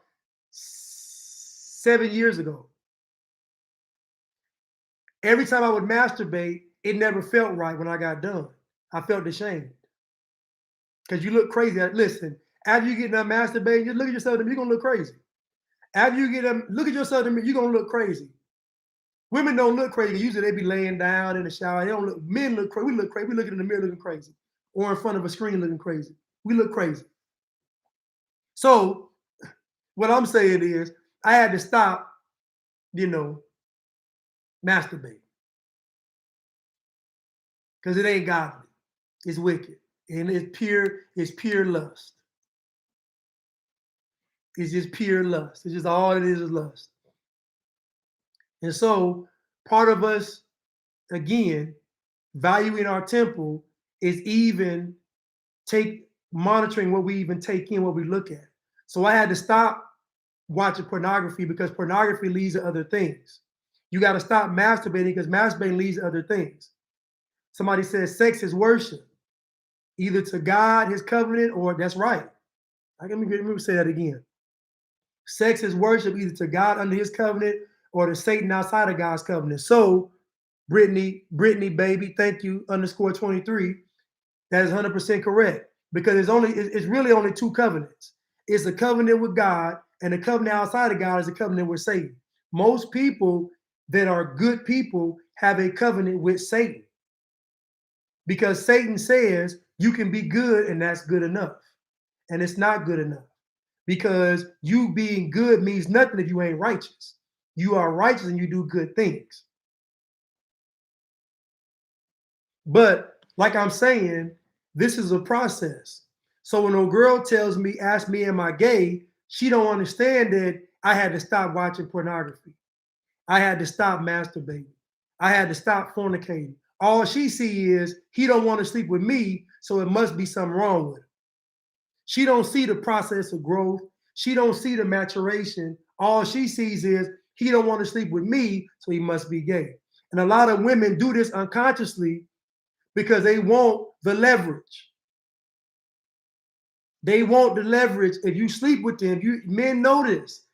7 years ago. Every time I would masturbate, it never felt right when I got done. I felt ashamed. Because you look crazy. Listen, After you get done masturbating, just look at yourself in the mirror, you're gonna look crazy. After you get them, look at yourself in the mirror, you're gonna look crazy. Women don't look crazy. Usually they be laying down in the shower. They don't look. Men look crazy. We look crazy. We looking in the mirror looking crazy, or in front of a screen looking crazy. We look crazy. So what I'm saying is, I had to stop, masturbating because it ain't godly. It's wicked, and it's pure. It's pure lust. It's just pure lust. It's just all it is lust. And so part of us, again, valuing our temple is even monitoring what we even take in, what we look at. So I had to stop watching pornography because pornography leads to other things. You got to stop masturbating because masturbating leads to other things. Somebody says sex is worship, either to God, his covenant, or that's right. Let me say that again. Sex is worship either to God under his covenant or to Satan outside of God's covenant. So, Brittany, baby, thank you, _23. That is 100% correct because it's really only two covenants. It's a covenant with God, and the covenant outside of God is a covenant with Satan. Most people that are good people have a covenant with Satan because Satan says you can be good and that's good enough. And it's not good enough because you being good means nothing if you ain't righteous. You are righteous and you do good things. But like I'm saying, this is a process. So when a girl asks me, am I gay? She don't understand that I had to stop watching pornography. I had to stop masturbating. I had to stop fornicating. All she sees is he don't want to sleep with me, so it must be something wrong with him. She don't see the process of growth. She don't see the maturation. All she sees is he don't want to sleep with me, so he must be gay. And a lot of women do this unconsciously because they want the leverage. They want the leverage. If you sleep with them, men know this.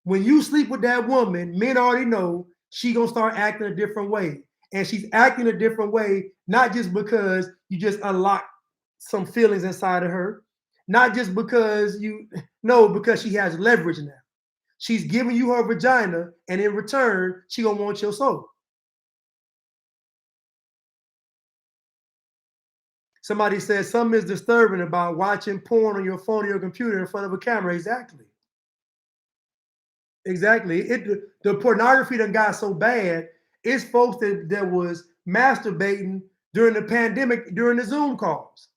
When you sleep with that woman, men already know she gonna start acting a different way. And she's acting a different way, not just because you just unlock some feelings inside of her, not just because because she has leverage now. She's giving you her vagina, and in return, she gonna want your soul. Somebody says something is disturbing about watching porn on your phone or your computer in front of a camera. Exactly. The pornography done got so bad. It's folks that was masturbating during the pandemic during the Zoom calls.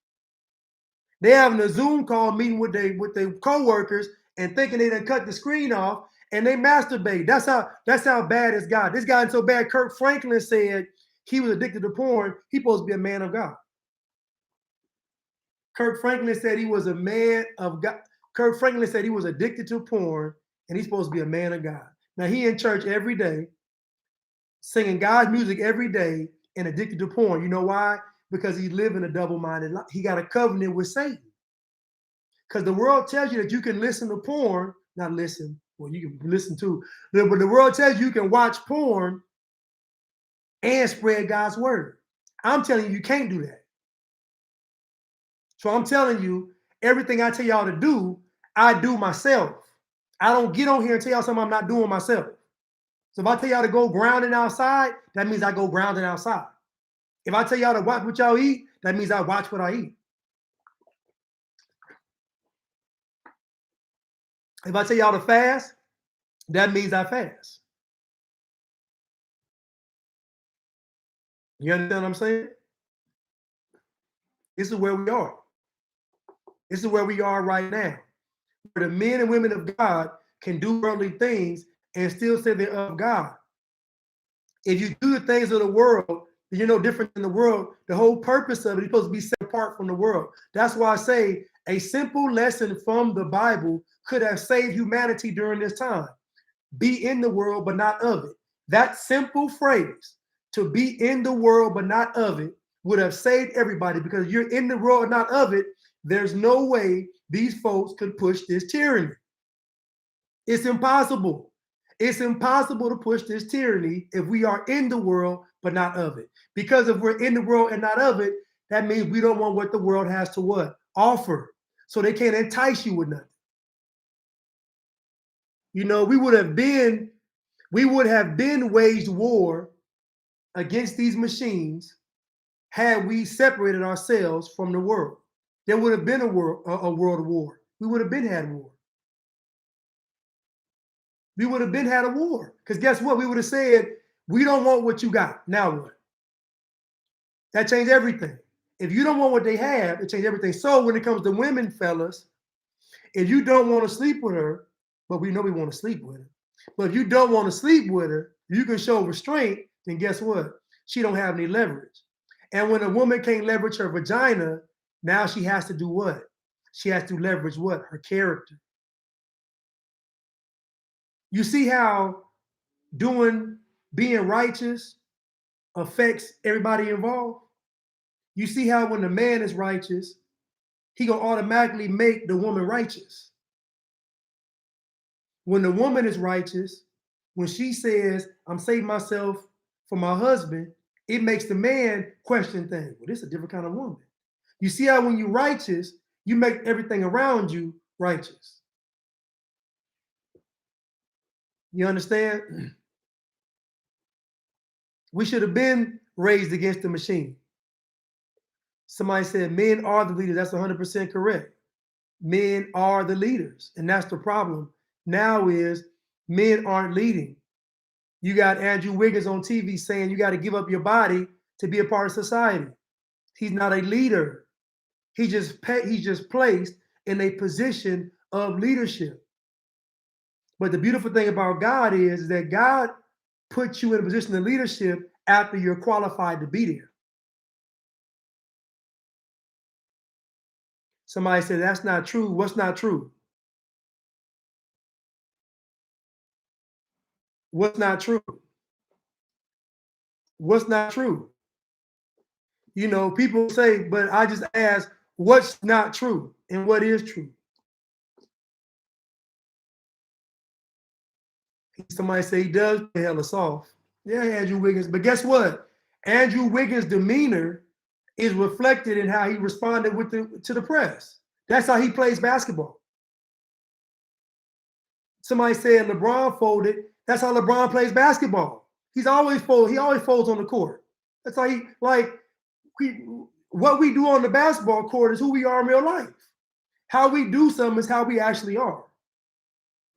They having a Zoom call meeting with their coworkers and thinking they done cut the screen off and they masturbate. That's how bad it's got. This got so bad. Kirk Franklin said he was addicted to porn. He's supposed to be a man of God. Kirk Franklin said he was a man of God. Kirk Franklin said he was addicted to porn and he's supposed to be a man of God. Now he in church every day, singing God's music every day and addicted to porn. You know why? Because he's living a double-minded life. He got a covenant with Satan. Because the world tells you that you can listen to porn, not listen, well, you can listen to, but the world tells you can watch porn and spread God's word. I'm telling you, you can't do that. So I'm telling you, everything I tell y'all to do, I do myself. I don't get on here and tell y'all something I'm not doing myself. So if I tell y'all to go grounding outside, that means I go grounding outside. If I tell y'all to watch what y'all eat, that means I watch what I eat. If I tell y'all to fast, that means I fast. You understand what I'm saying? This is where we are. This is where we are right now. Where the men and women of God can do worldly things and still say they're of God. If you do the things of the world, you're no different than the world. The whole purpose of it is supposed to be set apart from the world. That's why I say a simple lesson from the Bible could have saved humanity during this time. Be in the world, but not of it. That simple phrase, to be in the world, but not of it, would have saved everybody because you're in the world, not of it. There's no way these folks could push this tyranny. It's impossible. It's impossible to push this tyranny if we are in the world, but not of it. Because if we're in the world and not of it, that means we don't want what the world has to what? Offer. so they can't entice you with nothing. You know, we would have been waged war against these machines had we separated ourselves from the world. There would have been a world war. We would have been had war. We would have been had a war. Because guess what? We would have said, we don't want what you got. Now what? That changed everything. If you don't want what they have, it changed everything. So when it comes to women, fellas, if you don't want to sleep with her, but we know we want to sleep with her, but if you don't want to sleep with her, you can show restraint, then guess what? She don't have any leverage. And when a woman can't leverage her vagina, now she has to do what? She has to leverage what? Her character. You see how being righteous affects everybody involved? You see how when the man is righteous, he gonna automatically make the woman righteous. When the woman is righteous, when she says, I'm saving myself for my husband, it makes the man question things. Well, this is a different kind of woman. You see how when you're righteous, you make everything around you righteous. You understand? We should have been raised against the machine. Somebody said men are the leaders. That's 100% correct. Men are the leaders. And that's the problem now is men aren't leading. You got Andrew Wiggins on TV saying you got to give up your body to be a part of society. He's not a leader. He's just placed in a position of leadership. But the beautiful thing about God is that God puts you in a position of leadership after you're qualified to be there. Somebody said, that's not true. What's not true? What's not true? What's not true? You know, people say, but I just ask, what's not true and what is true? Somebody say he does play hella soft. Yeah, Andrew Wiggins. But guess what? Andrew Wiggins' demeanor is reflected in how he responded to the press. That's how he plays basketball. Somebody said LeBron folded. That's how LeBron plays basketball. He's always fold. He always folds on the court. That's how what we do on the basketball court is who we are in real life. How we do something is how we actually are.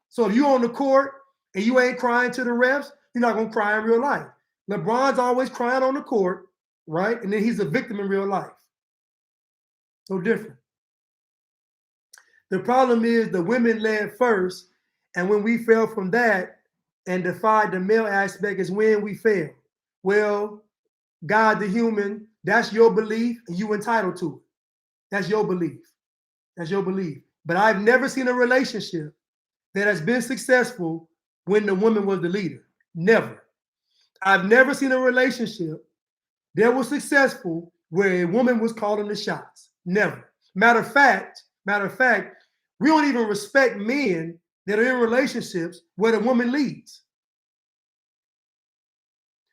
So if you're on the court and you ain't crying to the refs, you're not gonna cry in real life. LeBron's always crying on the court, right? And then he's a victim in real life. So different. The problem is the women led first, and when we fell from that and defied the male aspect is when we fail. Well, God the human, that's your belief, and you entitled to it. That's your belief. That's your belief. But I've never seen a relationship that has been successful when the woman was the leader. Never. I've never seen a relationship that was successful where a woman was calling the shots. Never. Matter of fact, we don't even respect men that are in relationships where the woman leads.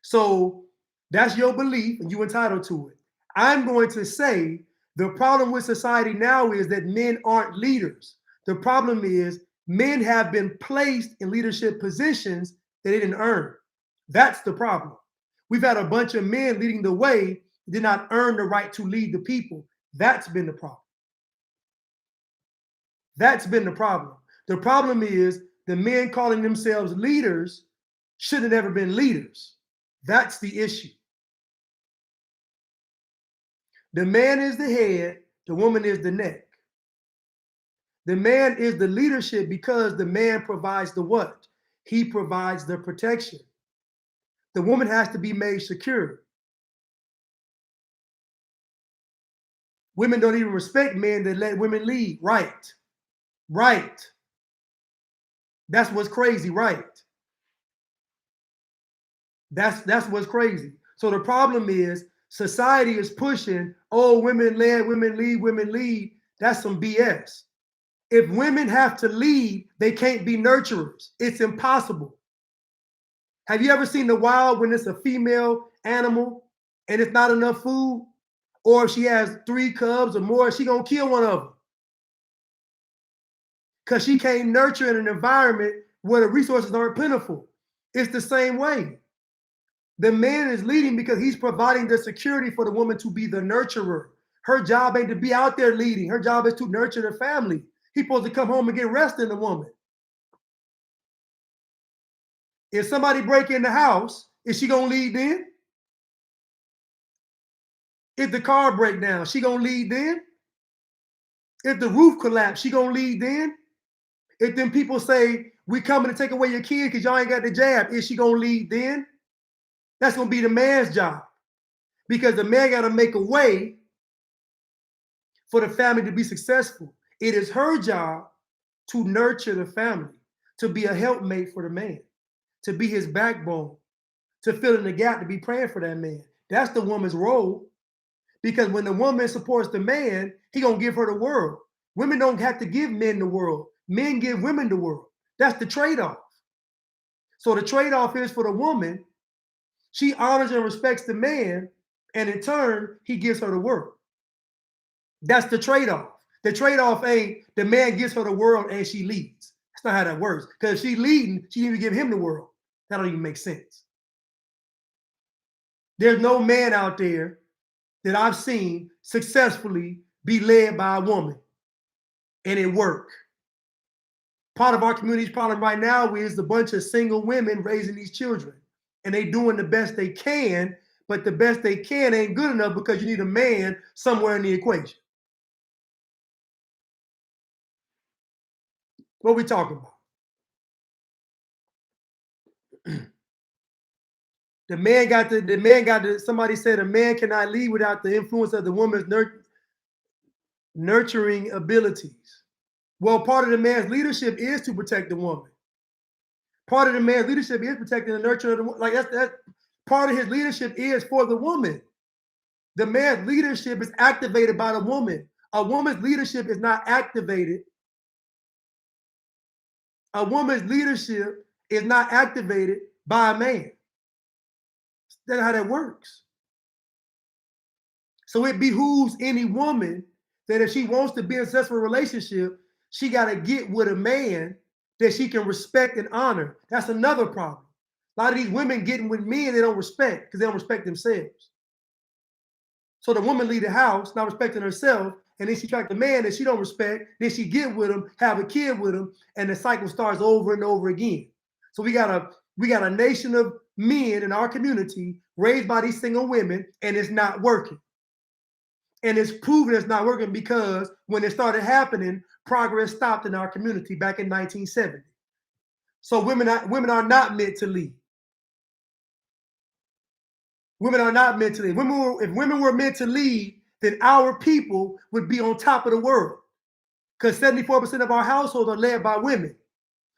So that's your belief and you're entitled to it. I'm going to say the problem with society now is that men aren't leaders. The problem is men have been placed in leadership positions that they didn't earn. That's the problem. We've had a bunch of men leading the way who did not earn the right to lead the people. That's been the problem. That's been the problem. The problem is the men calling themselves leaders should have never been leaders. That's the issue. The man is the head, the woman is the neck. The man is the leadership because the man provides the what? He provides the protection. The woman has to be made secure. Women don't even respect men that let women lead. Right. Right. That's what's crazy, right? That's what's crazy. So the problem is society is pushing, oh, women led, women lead, women lead. That's some BS. If women have to lead, they can't be nurturers. It's impossible. Have you ever seen the wild when it's a female animal and it's not enough food? Or if she has 3 cubs or more, she gonna kill one of them. because she can't nurture in an environment where the resources aren't plentiful. It's the same way. The man is leading because he's providing the security for the woman to be the nurturer. Her job ain't to be out there leading. Her job is to nurture the family. He's supposed to come home and get rest in the woman. If somebody break in the house, is she gonna lead then? If the car break down, she gonna lead then? If the roof collapse, she gonna lead then? If them people say, we coming to take away your kid because y'all ain't got the jab, is she gonna lead then? That's gonna be the man's job. Because the man gotta make a way for the family to be successful. It is her job to nurture the family, to be a helpmate for the man, to be his backbone, to fill in the gap, to be praying for that man. That's the woman's role. Because when the woman supports the man, he gonna give her the world. Women don't have to give men the world. Men give women the world. That's the trade-off. So the trade-off is for the woman, she honors and respects the man, and in turn, he gives her the world. That's the trade-off. The trade-off ain't the man gives her the world and she leads. That's not how that works. Because if she's leading, she need to give him the world. That don't even make sense. There's no man out there that I've seen successfully be led by a woman and it work. Part of our community's problem right now is a bunch of single women raising these children, and they doing the best they can, but the best they can ain't good enough because you need a man somewhere in the equation. What we talking about? Somebody said a man cannot lead without the influence of the woman's nurturing abilities. Well, part of the man's leadership is to protect the woman. Part of the man's leadership is protecting and nurturing the woman. Like that's part of his leadership is for the woman. The man's leadership is activated by the woman. A woman's leadership is not activated. A woman's leadership is not activated by a man. That's how that works. So it behooves any woman that if she wants to be in a successful relationship, she got to get with a man that she can respect and honor. That's another problem. A lot of these women getting with men they don't respect because they don't respect themselves. So the woman leave the house not respecting herself, and then she attract a man that she don't respect. Then she get with him, have a kid with him, and the cycle starts over and over again. So we got a nation of men in our community raised by these single women, and it's not working. And it's proven it's not working because when it started happening, progress stopped in our community back in 1970. So women are not meant to lead. Women are not meant to lead. If women were meant to lead, then our people would be on top of the world. Because 74% of our households are led by women.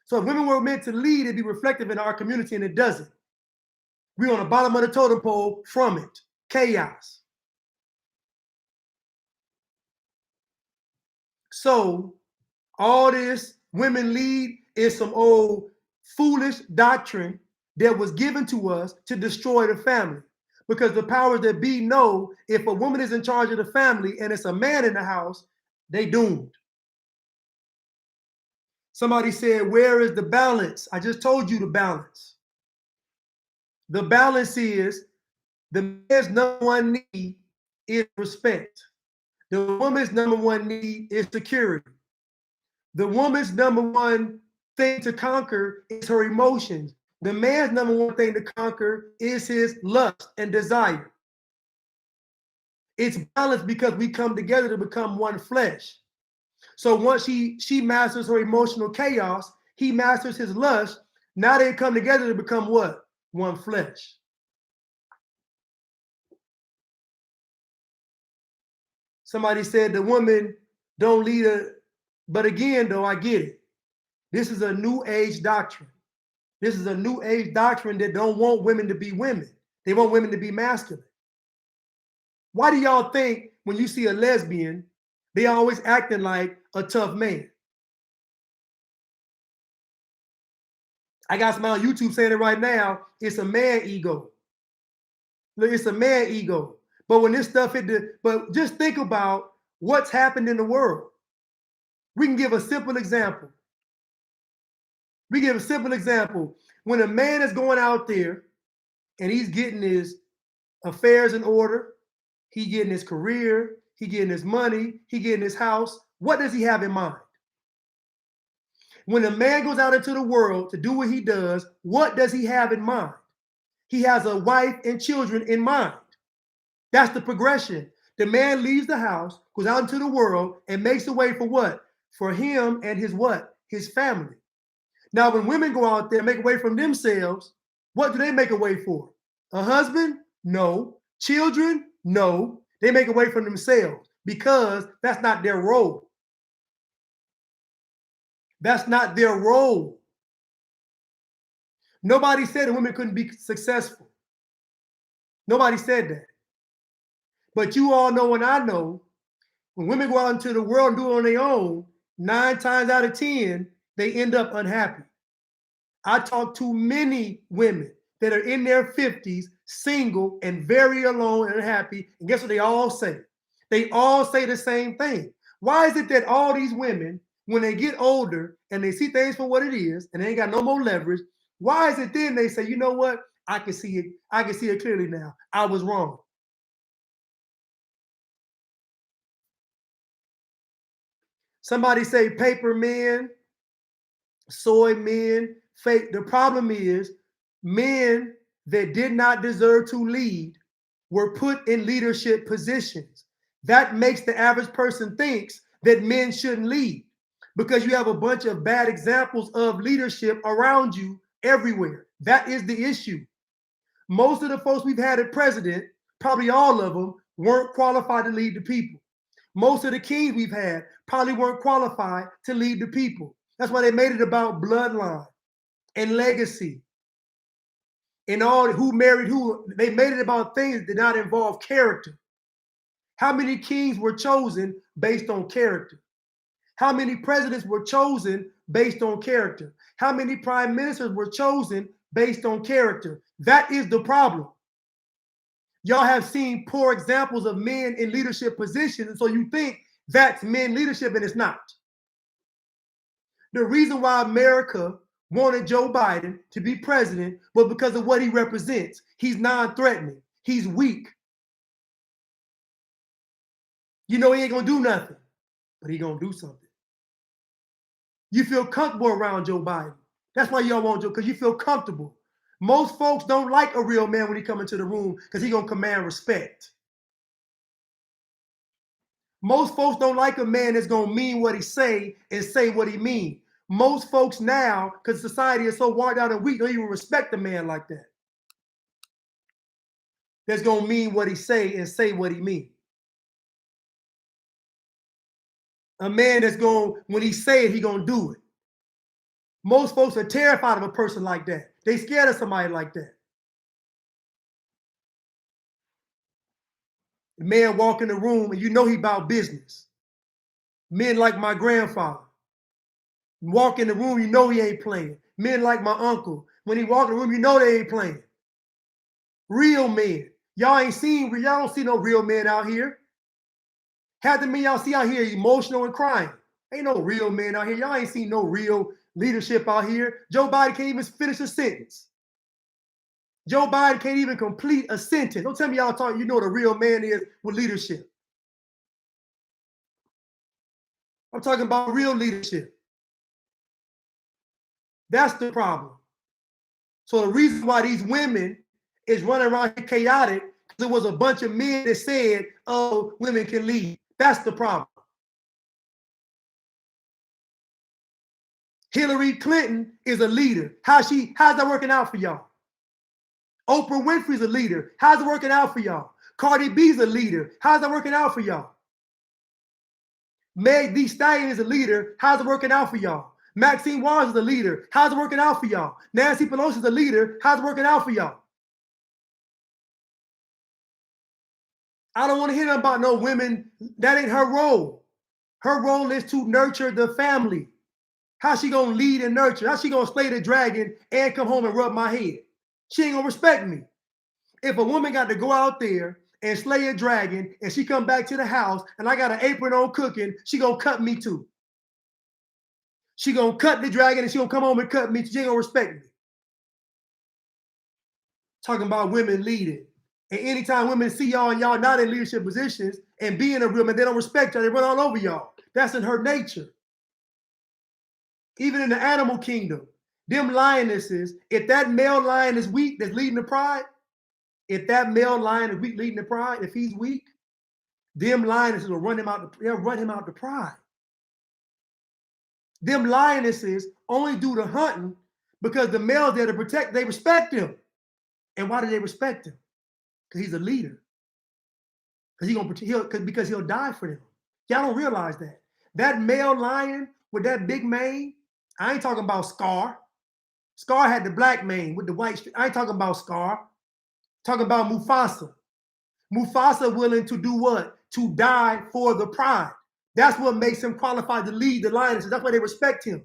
So if women were meant to lead, it'd be reflective in our community, and it doesn't. We're on the bottom of the totem pole from it. Chaos. So all this women lead is some old foolish doctrine that was given to us to destroy the family. Because the powers that be know if a woman is in charge of the family and it's a man in the house, they doomed. Somebody said, where is the balance? I just told you the balance. The balance is the man's number one need is respect. The woman's number one need is security. The woman's number one thing to conquer is her emotions. The man's number one thing to conquer is his lust and desire. It's balanced because we come together to become one flesh. So once she masters her emotional chaos, he masters his lust. Now they come together to become what? One flesh. Somebody said the woman don't lead a, but again, though, I get it. This is a new age doctrine. This is a new age doctrine that don't want women to be women. They want women to be masculine. Why do y'all think when you see a lesbian, they always acting like a tough man? I got some on YouTube saying it right now. It's a man ego. Look, it's a man ego. But when this stuff but just think about what's happened in the world. We can give a simple example. We give a simple example. When a man is going out there and he's getting his affairs in order, he getting his career, he getting his money, he getting his house, what does he have in mind? When a man goes out into the world to do what he does, what does he have in mind? He has a wife and children in mind. That's the progression. The man leaves the house, goes out into the world, and makes a way for what? For him and his what? His family. Now, when women go out there and make a way from themselves, what do they make a way for? A husband? No. Children? No. They make a way from themselves because that's not their role. That's not their role. Nobody said that women couldn't be successful. Nobody said that. But you all know, and I know, when women go out into the world and do it on their own, 9 times out of 10, they end up unhappy. I talk to many women that are in their 50s, single and very alone and unhappy. And guess what they all say? They all say the same thing. Why is it that all these women, when they get older and they see things for what it is and they ain't got no more leverage, why is it then they say, you know what? I can see it. I can see it clearly now. I was wrong. Somebody say paper men, soy men, fake. The problem is men that did not deserve to lead were put in leadership positions. That makes the average person thinks that men shouldn't lead because you have a bunch of bad examples of leadership around you everywhere. That is the issue. Most of the folks we've had as president, probably all of them, weren't qualified to lead the people. Most of the kings we've had probably weren't qualified to lead the people. That's why they made it about bloodline and legacy and all who married who. They made it about things that did not involve character. How many kings were chosen based on character? How many presidents were chosen based on character? How many prime ministers were chosen based on character? That is the problem. Y'all have seen poor examples of men in leadership positions, and so you think that's men leadership, and it's not. The reason why America wanted Joe Biden to be president was because of what he represents. He's non-threatening. He's weak. You know he ain't gonna do nothing, but he gonna do something. You feel comfortable around Joe Biden. That's why y'all want Joe, because you feel comfortable. Most folks don't like a real man when he come into the room because he gonna command respect. Most folks don't like a man that's gonna mean what he say and say what he mean. Most folks now, because society is so worn out and weak, don't even respect a man like that. That's gonna mean what he say and say what he mean. A man that's going, when he say it, he gonna do it. Most folks are terrified of a person like that. They scared of somebody like that. The man walk in the room and you know he about business. Men like my grandfather. Walk in the room, you know he ain't playing. Men like my uncle. When he walk in the room, you know they ain't playing. Real men. Y'all ain't seen, y'all don't see no real men out here. Half the men y'all see out here emotional and crying. Ain't no real men out here. Y'all ain't seen no real leadership out here. Joe Biden can't even finish a sentence. Joe Biden can't even complete a sentence. Don't tell me y'all talking, you know what a real man is with leadership. I'm talking about real leadership. That's the problem. So the reason why these women is running around here chaotic, because there was a bunch of men that said, oh, women can lead. That's the problem. Hillary Clinton is a leader. How's that working out for y'all? Oprah Winfrey's a leader. How's it working out for y'all? Cardi B's a leader. How's that working out for y'all? Meg Thee Stallion is a leader. How's it working out for y'all? Maxine Waters is a leader. How's it working out for y'all? Nancy Pelosi is a leader. How's it working out for y'all? I don't want to hear nothing about no women. That ain't her role. Her role is to nurture the family. How's she gonna lead and nurture? How's she gonna slay the dragon and come home and rub my head? She ain't gonna respect me. If a woman got to go out there and slay a dragon and she come back to the house and I got an apron on cooking, she gonna cut me too. She gonna cut the dragon and she gonna come home and cut me. She ain't gonna respect me. Talking about women leading. And anytime women see y'all and y'all not in leadership positions and being a real man, they don't respect y'all. They run all over y'all. That's in her nature. Even in the animal kingdom, them lionesses, if that male lion is weak that's leading the pride, if that male lion is weak leading the pride, if he's weak, them lionesses will run him out. They'll run him out the pride. Them lionesses only do the hunting because the male's there to protect. They respect him. And why do they respect him? Because he's a leader. Because he'll die for them. Y'all don't realize that. That male lion with that big mane, I ain't talking about Scar. Scar had the black mane with the white. I ain't talking about Scar. I'm talking about Mufasa. Mufasa willing to do what? To die for the pride. That's what makes him qualified to lead the lionesses. That's why they respect him.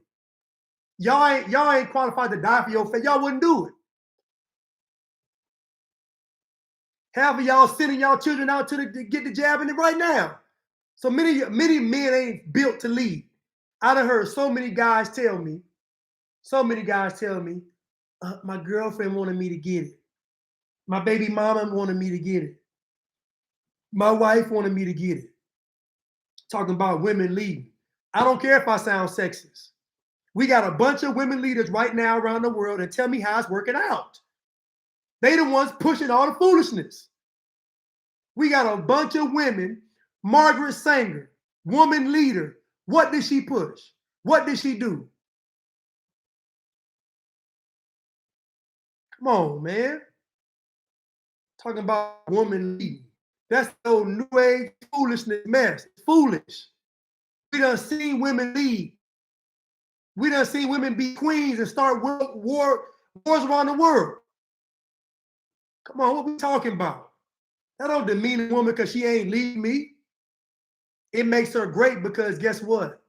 Y'all ain't qualified to die for your faith. Y'all wouldn't do it. Half of y'all sending y'all children out to get the jab in it right now. So many men ain't built to lead. I done heard so many guys tell me, my girlfriend wanted me to get it. My baby mama wanted me to get it. My wife wanted me to get it. Talking about women leading. I don't care if I sound sexist. We got a bunch of women leaders right now around the world and tell me how it's working out. They the ones pushing all the foolishness. We got a bunch of women. Margaret Sanger, woman leader. What did she push? What did she do? Come on, man. Talking about woman leading. That's no new age foolishness mess. It's foolish. We done seen women lead. We done seen women be queens and start wars around the world. Come on, what we talking about? That don't demean a woman because she ain't leading me. It makes her great because guess what?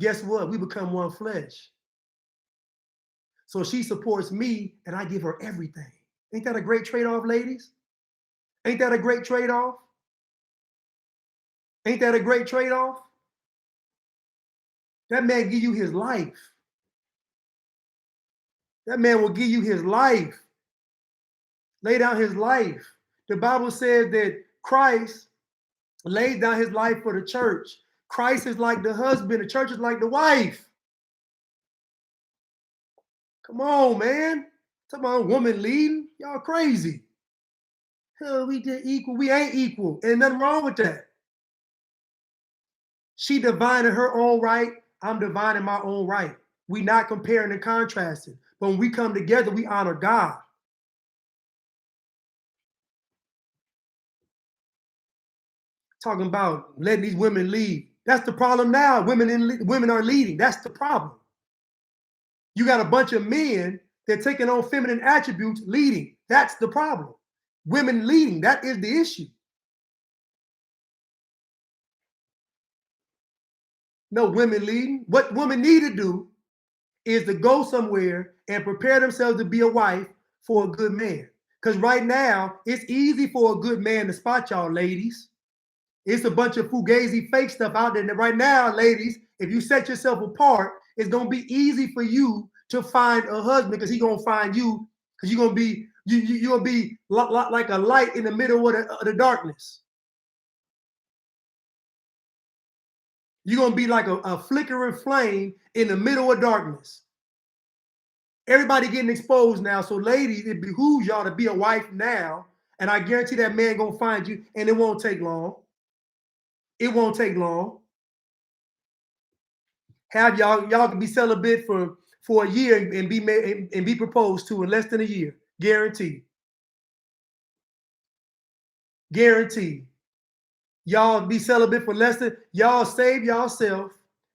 Guess what? We become one flesh. So she supports me and I give her everything. Ain't that a great trade-off, ladies? Ain't that a great trade-off? Ain't that a great trade-off? That man give you his life. That man will give you his life. Lay down his life. The Bible says that Christ laid down his life for the church. Christ is like the husband. The church is like the wife. Come on, man. Talking about a woman leading. Y'all crazy. Hell, we did equal. We ain't equal. And nothing wrong with that. She divine in her own right. I'm divine in my own right. We not comparing and contrasting. But when we come together, we honor God. Talking about letting these women lead. That's the problem now. Women are leading. That's the problem. You got a bunch of men that are taking on feminine attributes leading. That's the problem. Women leading. That is the issue. No women leading. What women need to do is to go somewhere and prepare themselves to be a wife for a good man. Because right now, it's easy for a good man to spot y'all, ladies. It's a bunch of fugazi fake stuff out there. And right now, ladies, if you set yourself apart, it's gonna be easy for you to find a husband because he's gonna find you because you're gonna be like a light in the middle of the darkness. You're gonna be like a flickering flame in the middle of darkness. Everybody getting exposed now. So, ladies, it behooves y'all to be a wife now. And I guarantee that man gonna find you, and it won't take long. It won't take long. Have y'all can be celibate for a year and be proposed to in less than a year. Guaranteed. Guaranteed. Y'all be celibate for less than, y'all save yourself.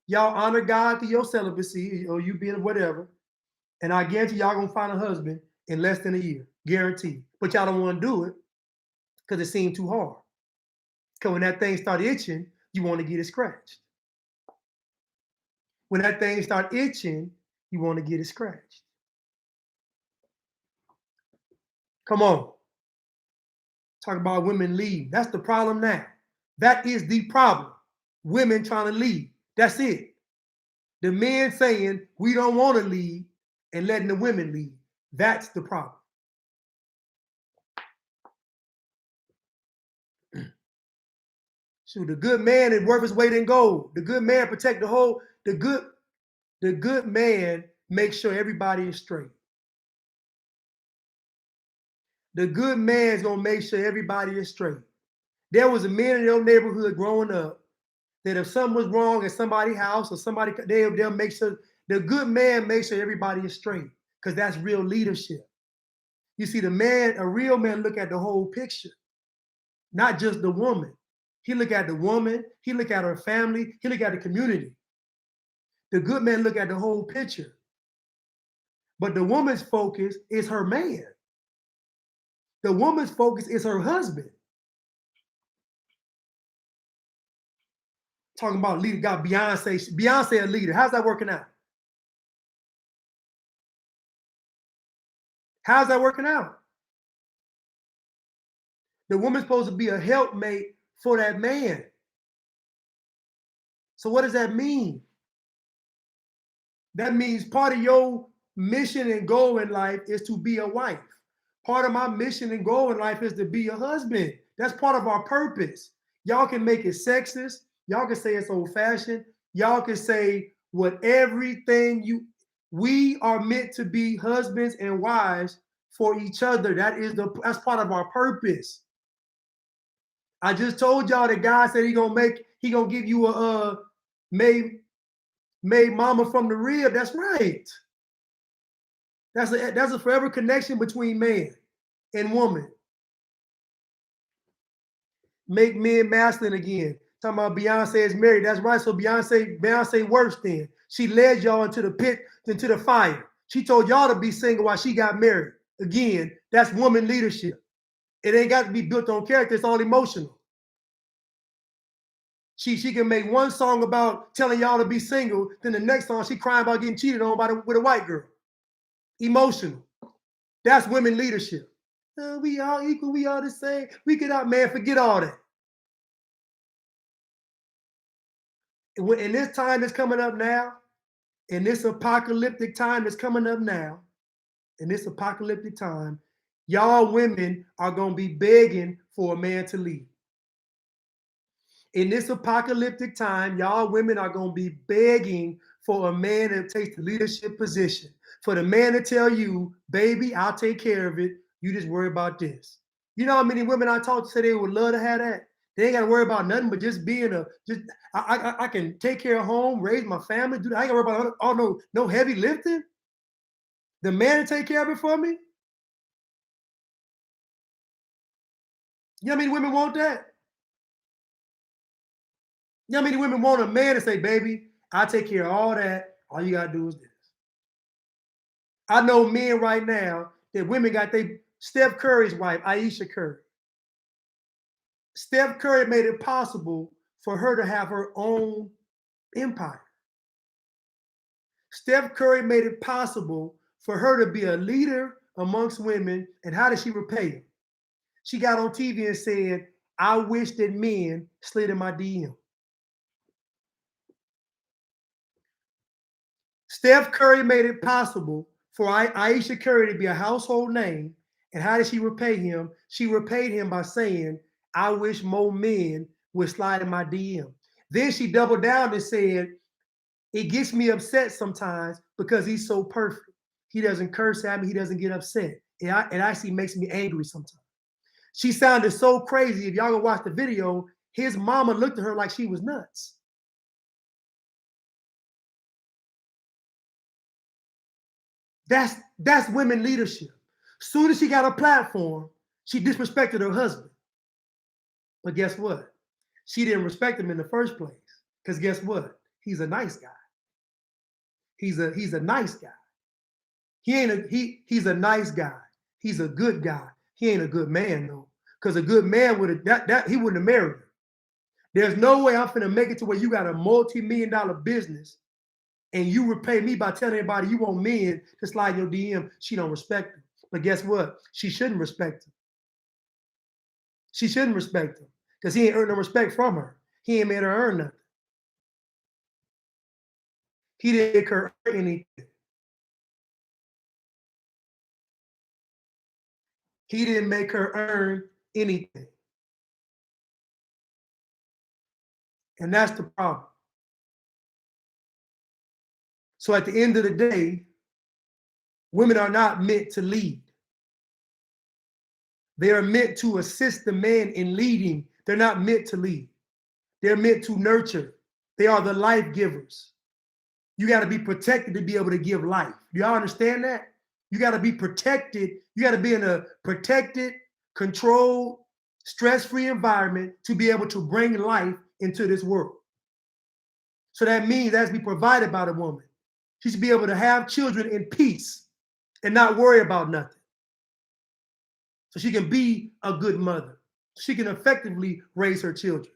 Y'all honor God through your celibacy or you being whatever. And I guarantee y'all gonna find a husband in less than a year. Guaranteed. But y'all don't want to do it because it seemed too hard. Because when that thing start itching, you want to get it scratched. When that thing start itching, you want to get it scratched. Come on. Talk about women lead. That's the problem now. That is the problem. Women trying to lead. That's it. The men saying we don't want to lead and letting the women lead. That's the problem. So the good man is worth his weight in gold. The good man protect the whole. The good man makes sure everybody is straight. The good man's gonna make sure everybody is straight. There was a man in your neighborhood growing up that if something was wrong at somebody's house or somebody, they'll make sure the good man makes sure everybody is straight because that's real leadership. You see, a real man look at the whole picture, not just the woman. He look at the woman, he look at her family, he look at the community. The good man look at the whole picture. But the woman's focus is her man. The woman's focus is her husband. Talking about leader, got Beyonce a leader. How's that working out? How's that working out? The woman's supposed to be a helpmate for that man. So what does that mean? That means part of your mission and goal in life is to be a wife. Part of my mission and goal in life is to be a husband. That's part of our purpose. Y'all can make it sexist. Y'all can say it's old-fashioned. Y'all can say we are meant to be husbands and wives for each other. That's part of our purpose. I just told y'all that God said he gonna give you a made mama from the rib. That's right. That's a forever connection between man and woman. Make men masculine again. Talking about Beyonce is married. That's right. So Beyonce worse then. She led y'all into the pit, into the fire. She told y'all to be single while she got married. Again, that's woman leadership. It ain't got to be built on character. It's all emotional. She can make one song about telling y'all to be single, then the next song she crying about getting cheated on with a white girl. Emotional. That's women leadership. We all equal. We all the same. We get out, man. Forget all that. In this time that's coming up now, in this apocalyptic time that's coming up now, in this apocalyptic time, y'all women are going to be begging for a man to lead. In this apocalyptic time, y'all women are going to be begging for a man that takes the leadership position. For the man to tell you, baby, I'll take care of it. You just worry about this. You know how many women I talked to say they would love to have that? They ain't got to worry about nothing but just being I can take care of home, raise my family. Dude, I ain't got to worry about no heavy lifting. The man to take care of it for me. You know how many women want that? You know how many women want a man to say, baby, I'll take care of all that. All you got to do is this. I know men right now that women got Steph Curry's wife, Ayesha Curry. Steph Curry made it possible for her to have her own empire. Steph Curry made it possible for her to be a leader amongst women. And how did she repay him? She got on TV and said, I wish that men slid in my DM. Steph Curry made it possible for Ayesha Curry to be a household name. And how did she repay him? She repaid him by saying, I wish more men would slide in my DM. Then she doubled down and said, it gets me upset sometimes because he's so perfect. He doesn't curse at me. He doesn't get upset. It actually makes me angry sometimes. She sounded so crazy. If y'all go watch the video, his mama looked at her like she was nuts. That's women leadership. Soon as she got a platform, she disrespected her husband. But guess what? She didn't respect him in the first place. Because guess what? He's a nice guy. He's a nice guy. He's a nice guy. He's a good guy. He ain't a good man though. Because a good man he wouldn't have married her. There's no way I'm finna make it to where you got a multi-million-dollar business and you repay me by telling everybody you want men to slide your DM. She don't respect him. But guess what? She shouldn't respect him. She shouldn't respect him because he ain't earned no respect from her. He ain't made her earn nothing. He didn't make her earn anything. He didn't make her earn anything. And that's the problem. So at the end of the day, women are not meant to lead. They are meant to assist the man in leading. They're not meant to lead. They're meant to nurture. They are the life givers. You got to be protected to be able to give life. Do y'all understand that? You got to be protected. You got to be in a protected, controlled, stress-free environment to be able to bring life into this world. So that means that has to be provided by the woman. She should be able to have children in peace and not worry about nothing. So she can be a good mother. She can effectively raise her children.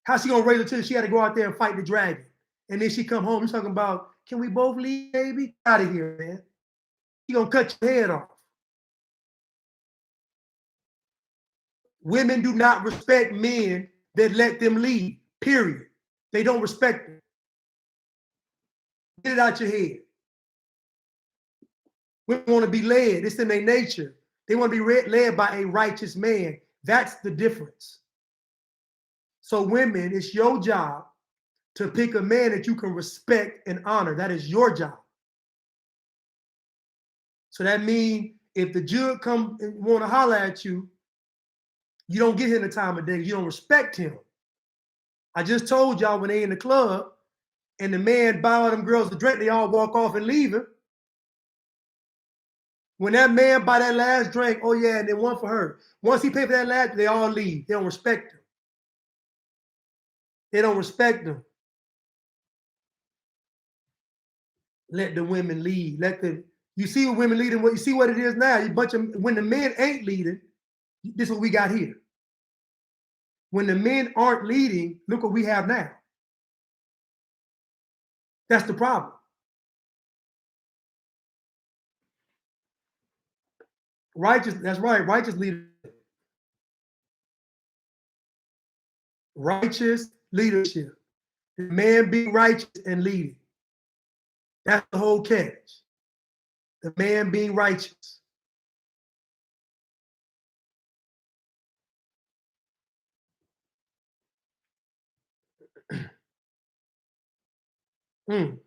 How's she gonna raise her children? She had to go out there and fight the dragon. And then she come home, you're talking about, can we both leave, baby? Out of here, man. She gonna cut your head off. Women do not respect men that let them lead, period. They don't respect them. Get it out your head. Women want to be led. It's in their nature. They want to be led by a righteous man. That's the difference. So women, it's your job to pick a man that you can respect and honor. That is your job. So that means if the judge come and want to holler at you, you don't get him the time of day. You don't respect him. I just told y'all when they in the club and the man buy all them girls a drink, they all walk off and leave him. When that man buy that last drink, oh yeah, and then one for her. Once he pay for that last, they all leave. They don't respect him. They don't respect them. Let the women lead. You see what women leading, what you see what it is now. When the men ain't leading, this is what we got here. When the men aren't leading, look what we have now. That's the problem. Righteous, that's right, righteous leadership. Righteous leadership. The man being righteous and leading. That's the whole catch. The man being righteous. The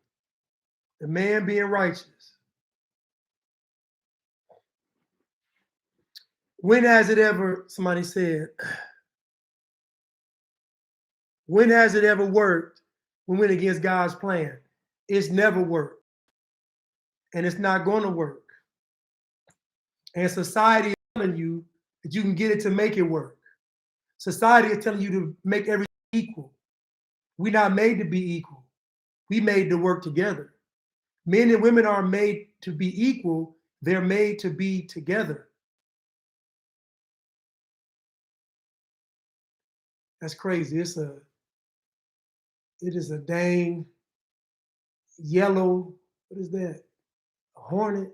man being righteous. When has it ever, somebody said, when has it ever worked when we went against God's plan? It's never worked. And it's not going to work. And society is telling you that you can get it to make it work. Society is telling you to make everything equal. We're not made to be equal. We made to work together. Men and women are made to be equal. They're made to be together. That's crazy. It is a dang yellow, what is that? A hornet?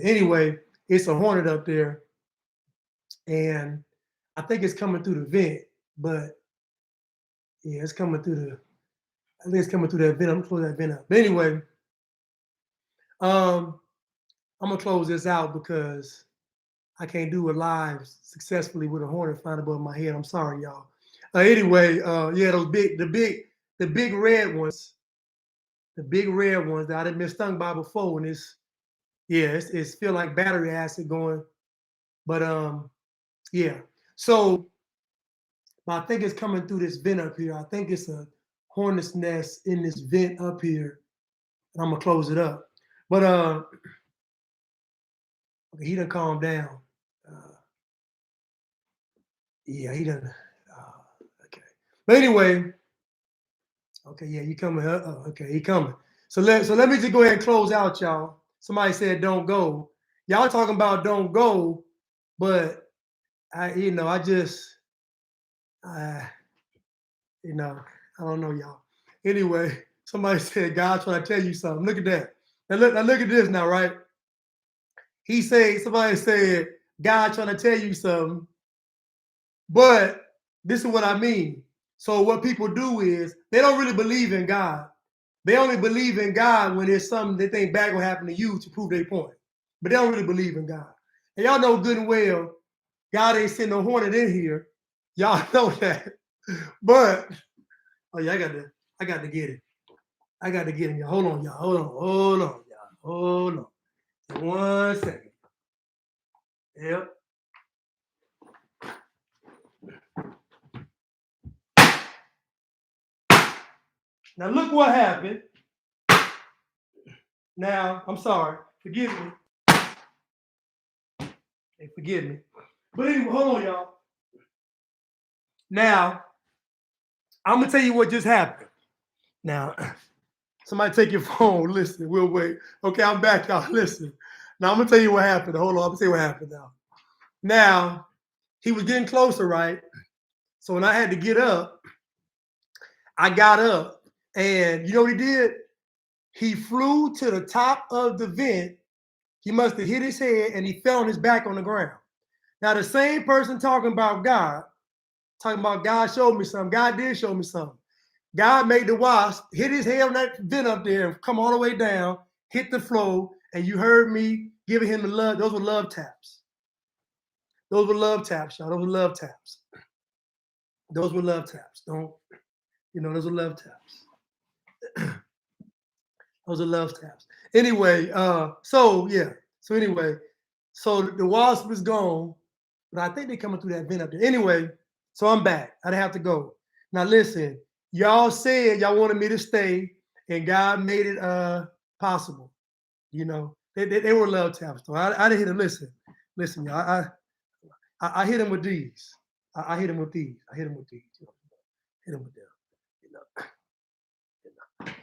Anyway, it's a hornet up there. And I think it's coming through the vent, but yeah, it's coming through I think it's coming through that vent. I'm gonna close that vent up. But anyway, I'm gonna close this out because I can't do a live successfully with a hornet flying above my head. I'm sorry, y'all. Anyway, yeah, the big red ones that I done been stung by before, and it's feel like battery acid going, but yeah. So I think it's coming through this vent up here. I think it's a hornet's nest in this vent up here, and I'm gonna close it up. But okay, he done calmed down. Yeah, he done. Okay, but anyway, okay, yeah, you coming? Okay, he coming. So let me just go ahead and close out, y'all. Somebody said don't go. Y'all talking about don't go, but I don't know, y'all. Anyway, somebody said God's trying to tell you something. Look at that. Now look at this now, right? Somebody said God trying to tell you something, but this is what I mean. So what people do is they don't really believe in God. They only believe in God when there's something they think bad will happen to you to prove their point. But they don't really believe in God. And y'all know good and well, God ain't sending no hornet in here. Y'all know that. But oh yeah, I got to get it. I got to get it. Y'all. Hold on, y'all. Hold on, y'all. Hold on. 1 second. Yep. Now look what happened. Now, I'm sorry. Forgive me. Hey, forgive me. But anyway, hold on, y'all. Now, I'm gonna tell you what just happened. Now, somebody take your phone. Listen, we'll wait. Okay, I'm back, y'all. Listen. Now I'm gonna tell you what happened. Hold on, I'm gonna tell you what happened now. Now, he was getting closer, right? So when I had to get up, I got up, and you know what he did? He flew to the top of the vent. He must have hit his head, and he fell on his back on the ground. Now, the same person talking about God showed me something. God did show me something. God made the wasp hit his head on that vent up there and come all the way down, hit the floor, and you heard me giving him the love. Those were love taps. Those were love taps, y'all. Those were love taps. Those were love taps. Those are love taps. Those are love taps. Anyway, so the wasp was gone, but I think they're coming through that vent up there. Anyway, so I'm back. I didn't have to go. Now listen, y'all said y'all wanted me to stay, and God made it possible. You know, they were love taps. So I didn't hit them. Listen, y'all. I hit them with these. I hit them with these. I hit them with these. Hit them with them.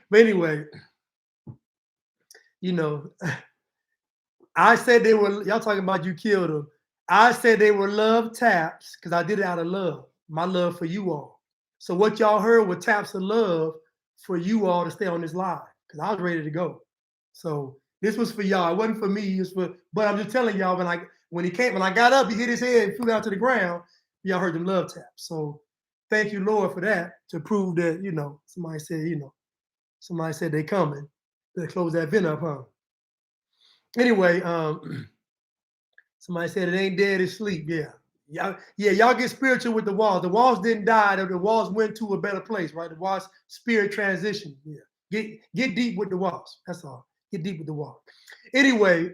But anyway, I said they were. Y'all talking about you killed them. I said they were love taps because I did it out of love, my love for you all. So what y'all heard were taps of love for you all to stay on this live because I was ready to go. So this was for y'all. It wasn't for me. But I'm just telling y'all when I got up, he hit his head and flew down to the ground. Y'all heard them love taps. So thank you, Lord, for that to prove that somebody said they coming. They close that vent up, huh? Anyway, somebody said it ain't dead, it's sleep. Yeah, y'all get spiritual with the walls. The walls didn't die, the walls went to a better place, right? The walls spirit transition. Yeah. Get deep with the walls. That's all. Get deep with the wall. Anyway,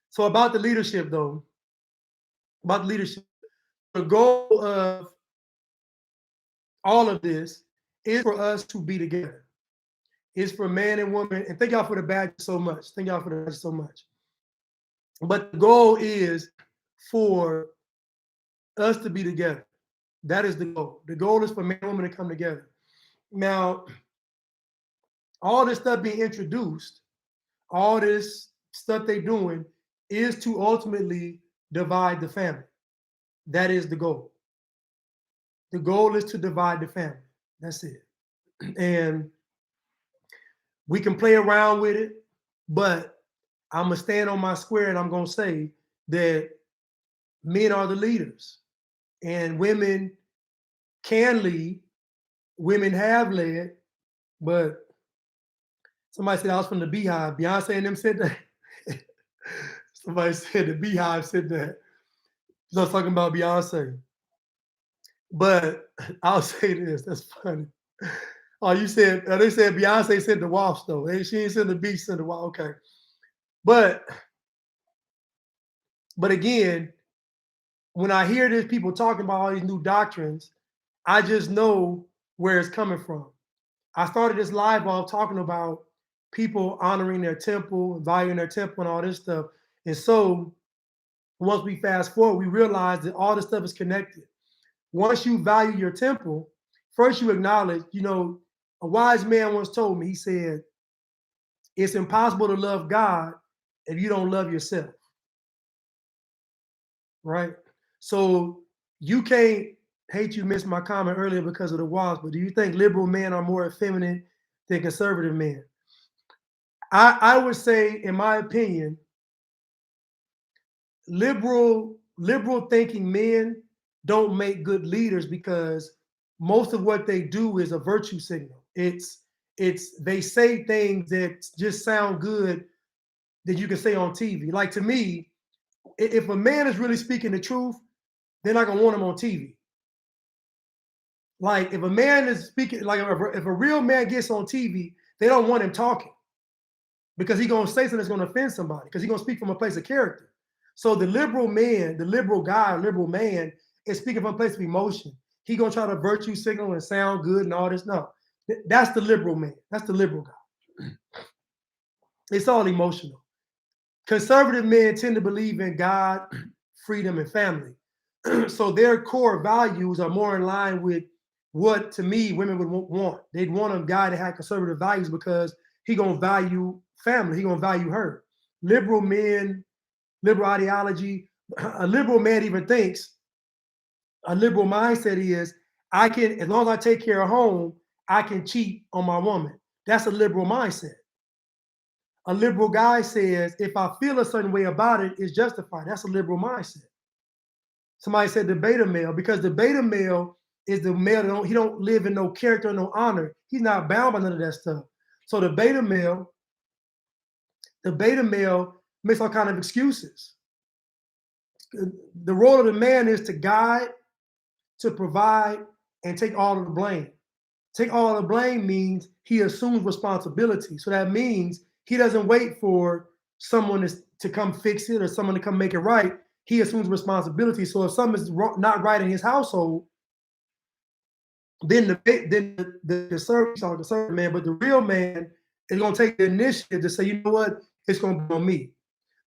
so about the leadership though, the goal of all of this is for us to be together. It's for man and woman. And thank y'all for the badge so much. Thank y'all for the badge so much. But the goal is for us to be together. That is the goal. The goal is for man and woman to come together. Now, all this stuff being introduced, all this stuff they're doing is to ultimately divide the family. That is the goal. The goal is to divide the family. That's it. And we can play around with it, but I'm going to stand on my square and I'm going to say that men are the leaders and women can lead. Women have led, but somebody said I was from the Beehive. Beyonce and them said that. Somebody said the Beehive said that. So I was talking about Beyonce. But I'll say this. That's funny. Oh, they said Beyonce said the wasp though. She ain't said the bee said the wasp. Okay. But again, when I hear these people talking about all these new doctrines, I just know where it's coming from. I started this live off talking about people honoring their temple, valuing their temple, and all this stuff. And so once we fast forward, we realize that all this stuff is connected. Once you value your temple, first you acknowledge, a wise man once told me, he said, it's impossible to love God if you don't love yourself. Right? So you can't hate you missed my comment earlier because of the walls, but do you think liberal men are more effeminate than conservative men? I would say, in my opinion, liberal thinking men don't make good leaders because most of what they do is a virtue signal. It's they say things that just sound good that you can say on TV. Like to me, if a man is really speaking the truth, they're not gonna want him on TV. Like if a man is speaking, like if a real man gets on TV, they don't want him talking because he's gonna say something that's gonna offend somebody because he's gonna speak from a place of character. So the liberal man, the liberal guy, liberal man is speaking from a place of emotion. He gonna try to virtue signal and sound good and all this. No, that's the liberal man. That's the liberal guy. It's all emotional. Conservative men tend to believe in God, freedom, and family. So their core values are more in line with what, to me, women would want. They'd want a guy that had conservative values because he gonna value family. He gonna value her. Liberal men, liberal ideology. A liberal man even thinks, a liberal mindset is, I can, as long as I take care of home, I can cheat on my woman. That's a liberal mindset. A liberal guy says, if I feel a certain way about it, it's justified. That's a liberal mindset. Somebody said the beta male, because the beta male is the male that he don't live in no character, no honor. He's not bound by none of that stuff. So the beta male makes all kind of excuses. The role of the man is to guide, to provide, and take all of the blame. Take all of the blame means he assumes responsibility. So that means he doesn't wait for someone to come fix it or someone to come make it right. He assumes responsibility. So if something is not right in his household, then the servant man, but the real man is going to take the initiative to say, you know what, it's going to be on me.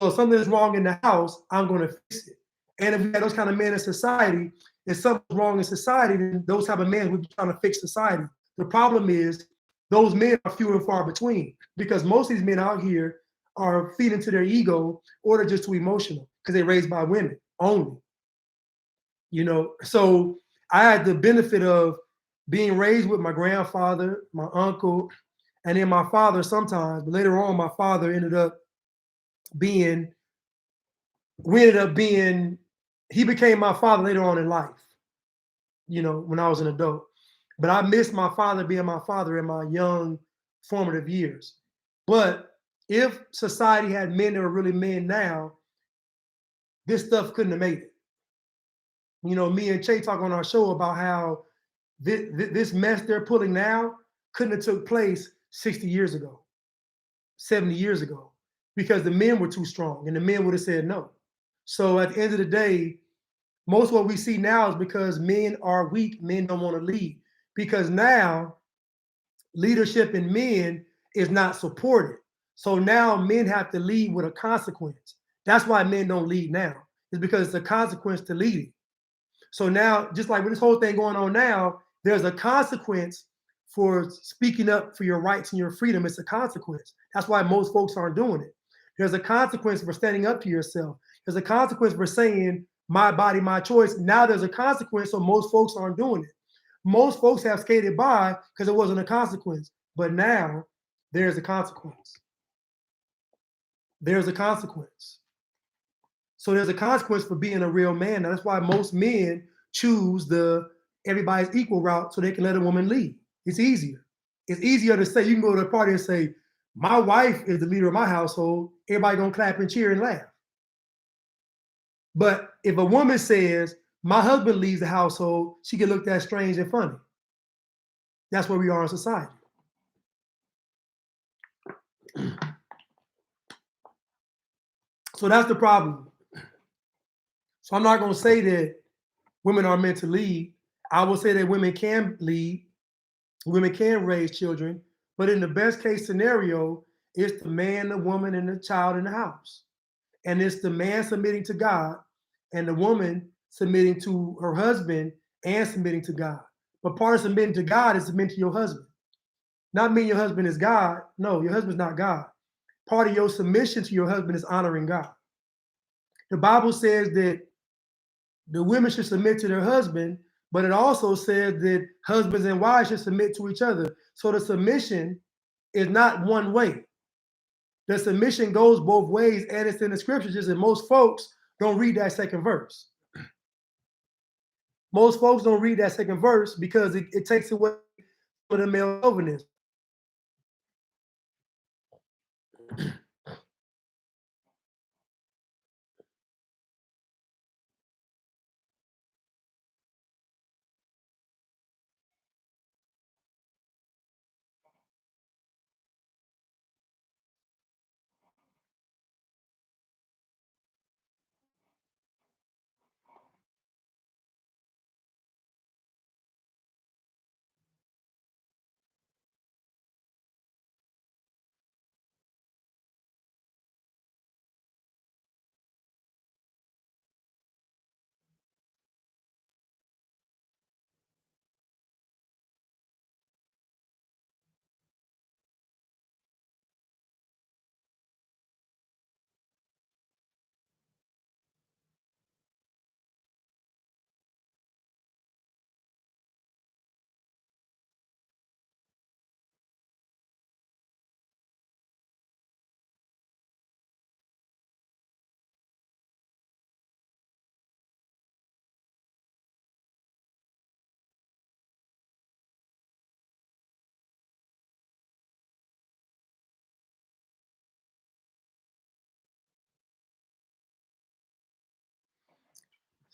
So if something is wrong in the house, I'm going to fix it. And if we have those kind of men in society, if something's wrong in society, then those type of men will be trying to fix society. The problem is those men are few and far between because most of these men out here are feeding to their ego or they're just too emotional because they're raised by women only. You know, so I had the benefit of being raised with my grandfather, my uncle, and then my father sometimes. But later on, my father he became my father later on in life, you know, when I was an adult. But I miss my father being my father in my young formative years. But if society had men that were really men now, this stuff couldn't have made it. You know, me and Che talk on our show about how this mess they're pulling now couldn't have took place 60 years ago, 70 years ago, because the men were too strong and the men would have said no. So at the end of the day, most of what we see now is because men are weak, men don't want to lead. Because now leadership in men is not supported. So now men have to lead with a consequence. That's why men don't lead now. It's because it's a consequence to leading. So now, just like with this whole thing going on now, there's a consequence for speaking up for your rights and your freedom. It's a consequence. That's why most folks aren't doing it. There's a consequence for standing up to yourself. There's a consequence for saying, my body, my choice. Now there's a consequence, so most folks aren't doing it. Most folks have skated by because it wasn't a consequence. But now there's a consequence. There's a consequence. So there's a consequence for being a real man. Now, that's why most men choose the everybody's equal route so they can let a woman lead. It's easier. It's easier to say, you can go to a party and say, my wife is the leader of my household. Everybody gonna clap and cheer and laugh. But if a woman says, my husband leads the household, she get looked at strange and funny. That's where we are in society. So that's the problem. So I'm not going to say that women are meant to lead. I will say that women can lead, women can raise children, but in the best case scenario, it's the man, the woman, and the child in the house. And it's the man submitting to God and the woman submitting to her husband and submitting to God. But part of submitting to God is submitting to your husband. Not mean your husband is God. No, your husband's not God. Part of your submission to your husband is honoring God. The Bible says that the women should submit to their husband, but it also says that husbands and wives should submit to each other. So the submission is not one way. The submission goes both ways, and it's in the scriptures, and most folks don't read that second verse. Most folks don't read that second verse because it takes away from the male chauvinism.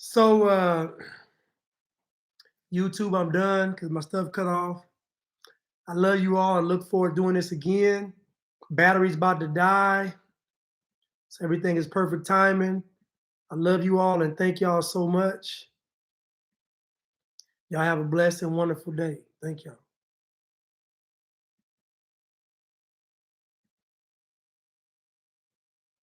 So YouTube, I'm done because my stuff cut off. I love you all. I look forward to doing this again. Battery's about to die. So everything is perfect timing. I love you all and thank y'all so much. Y'all have a blessed and wonderful day. Thank y'all.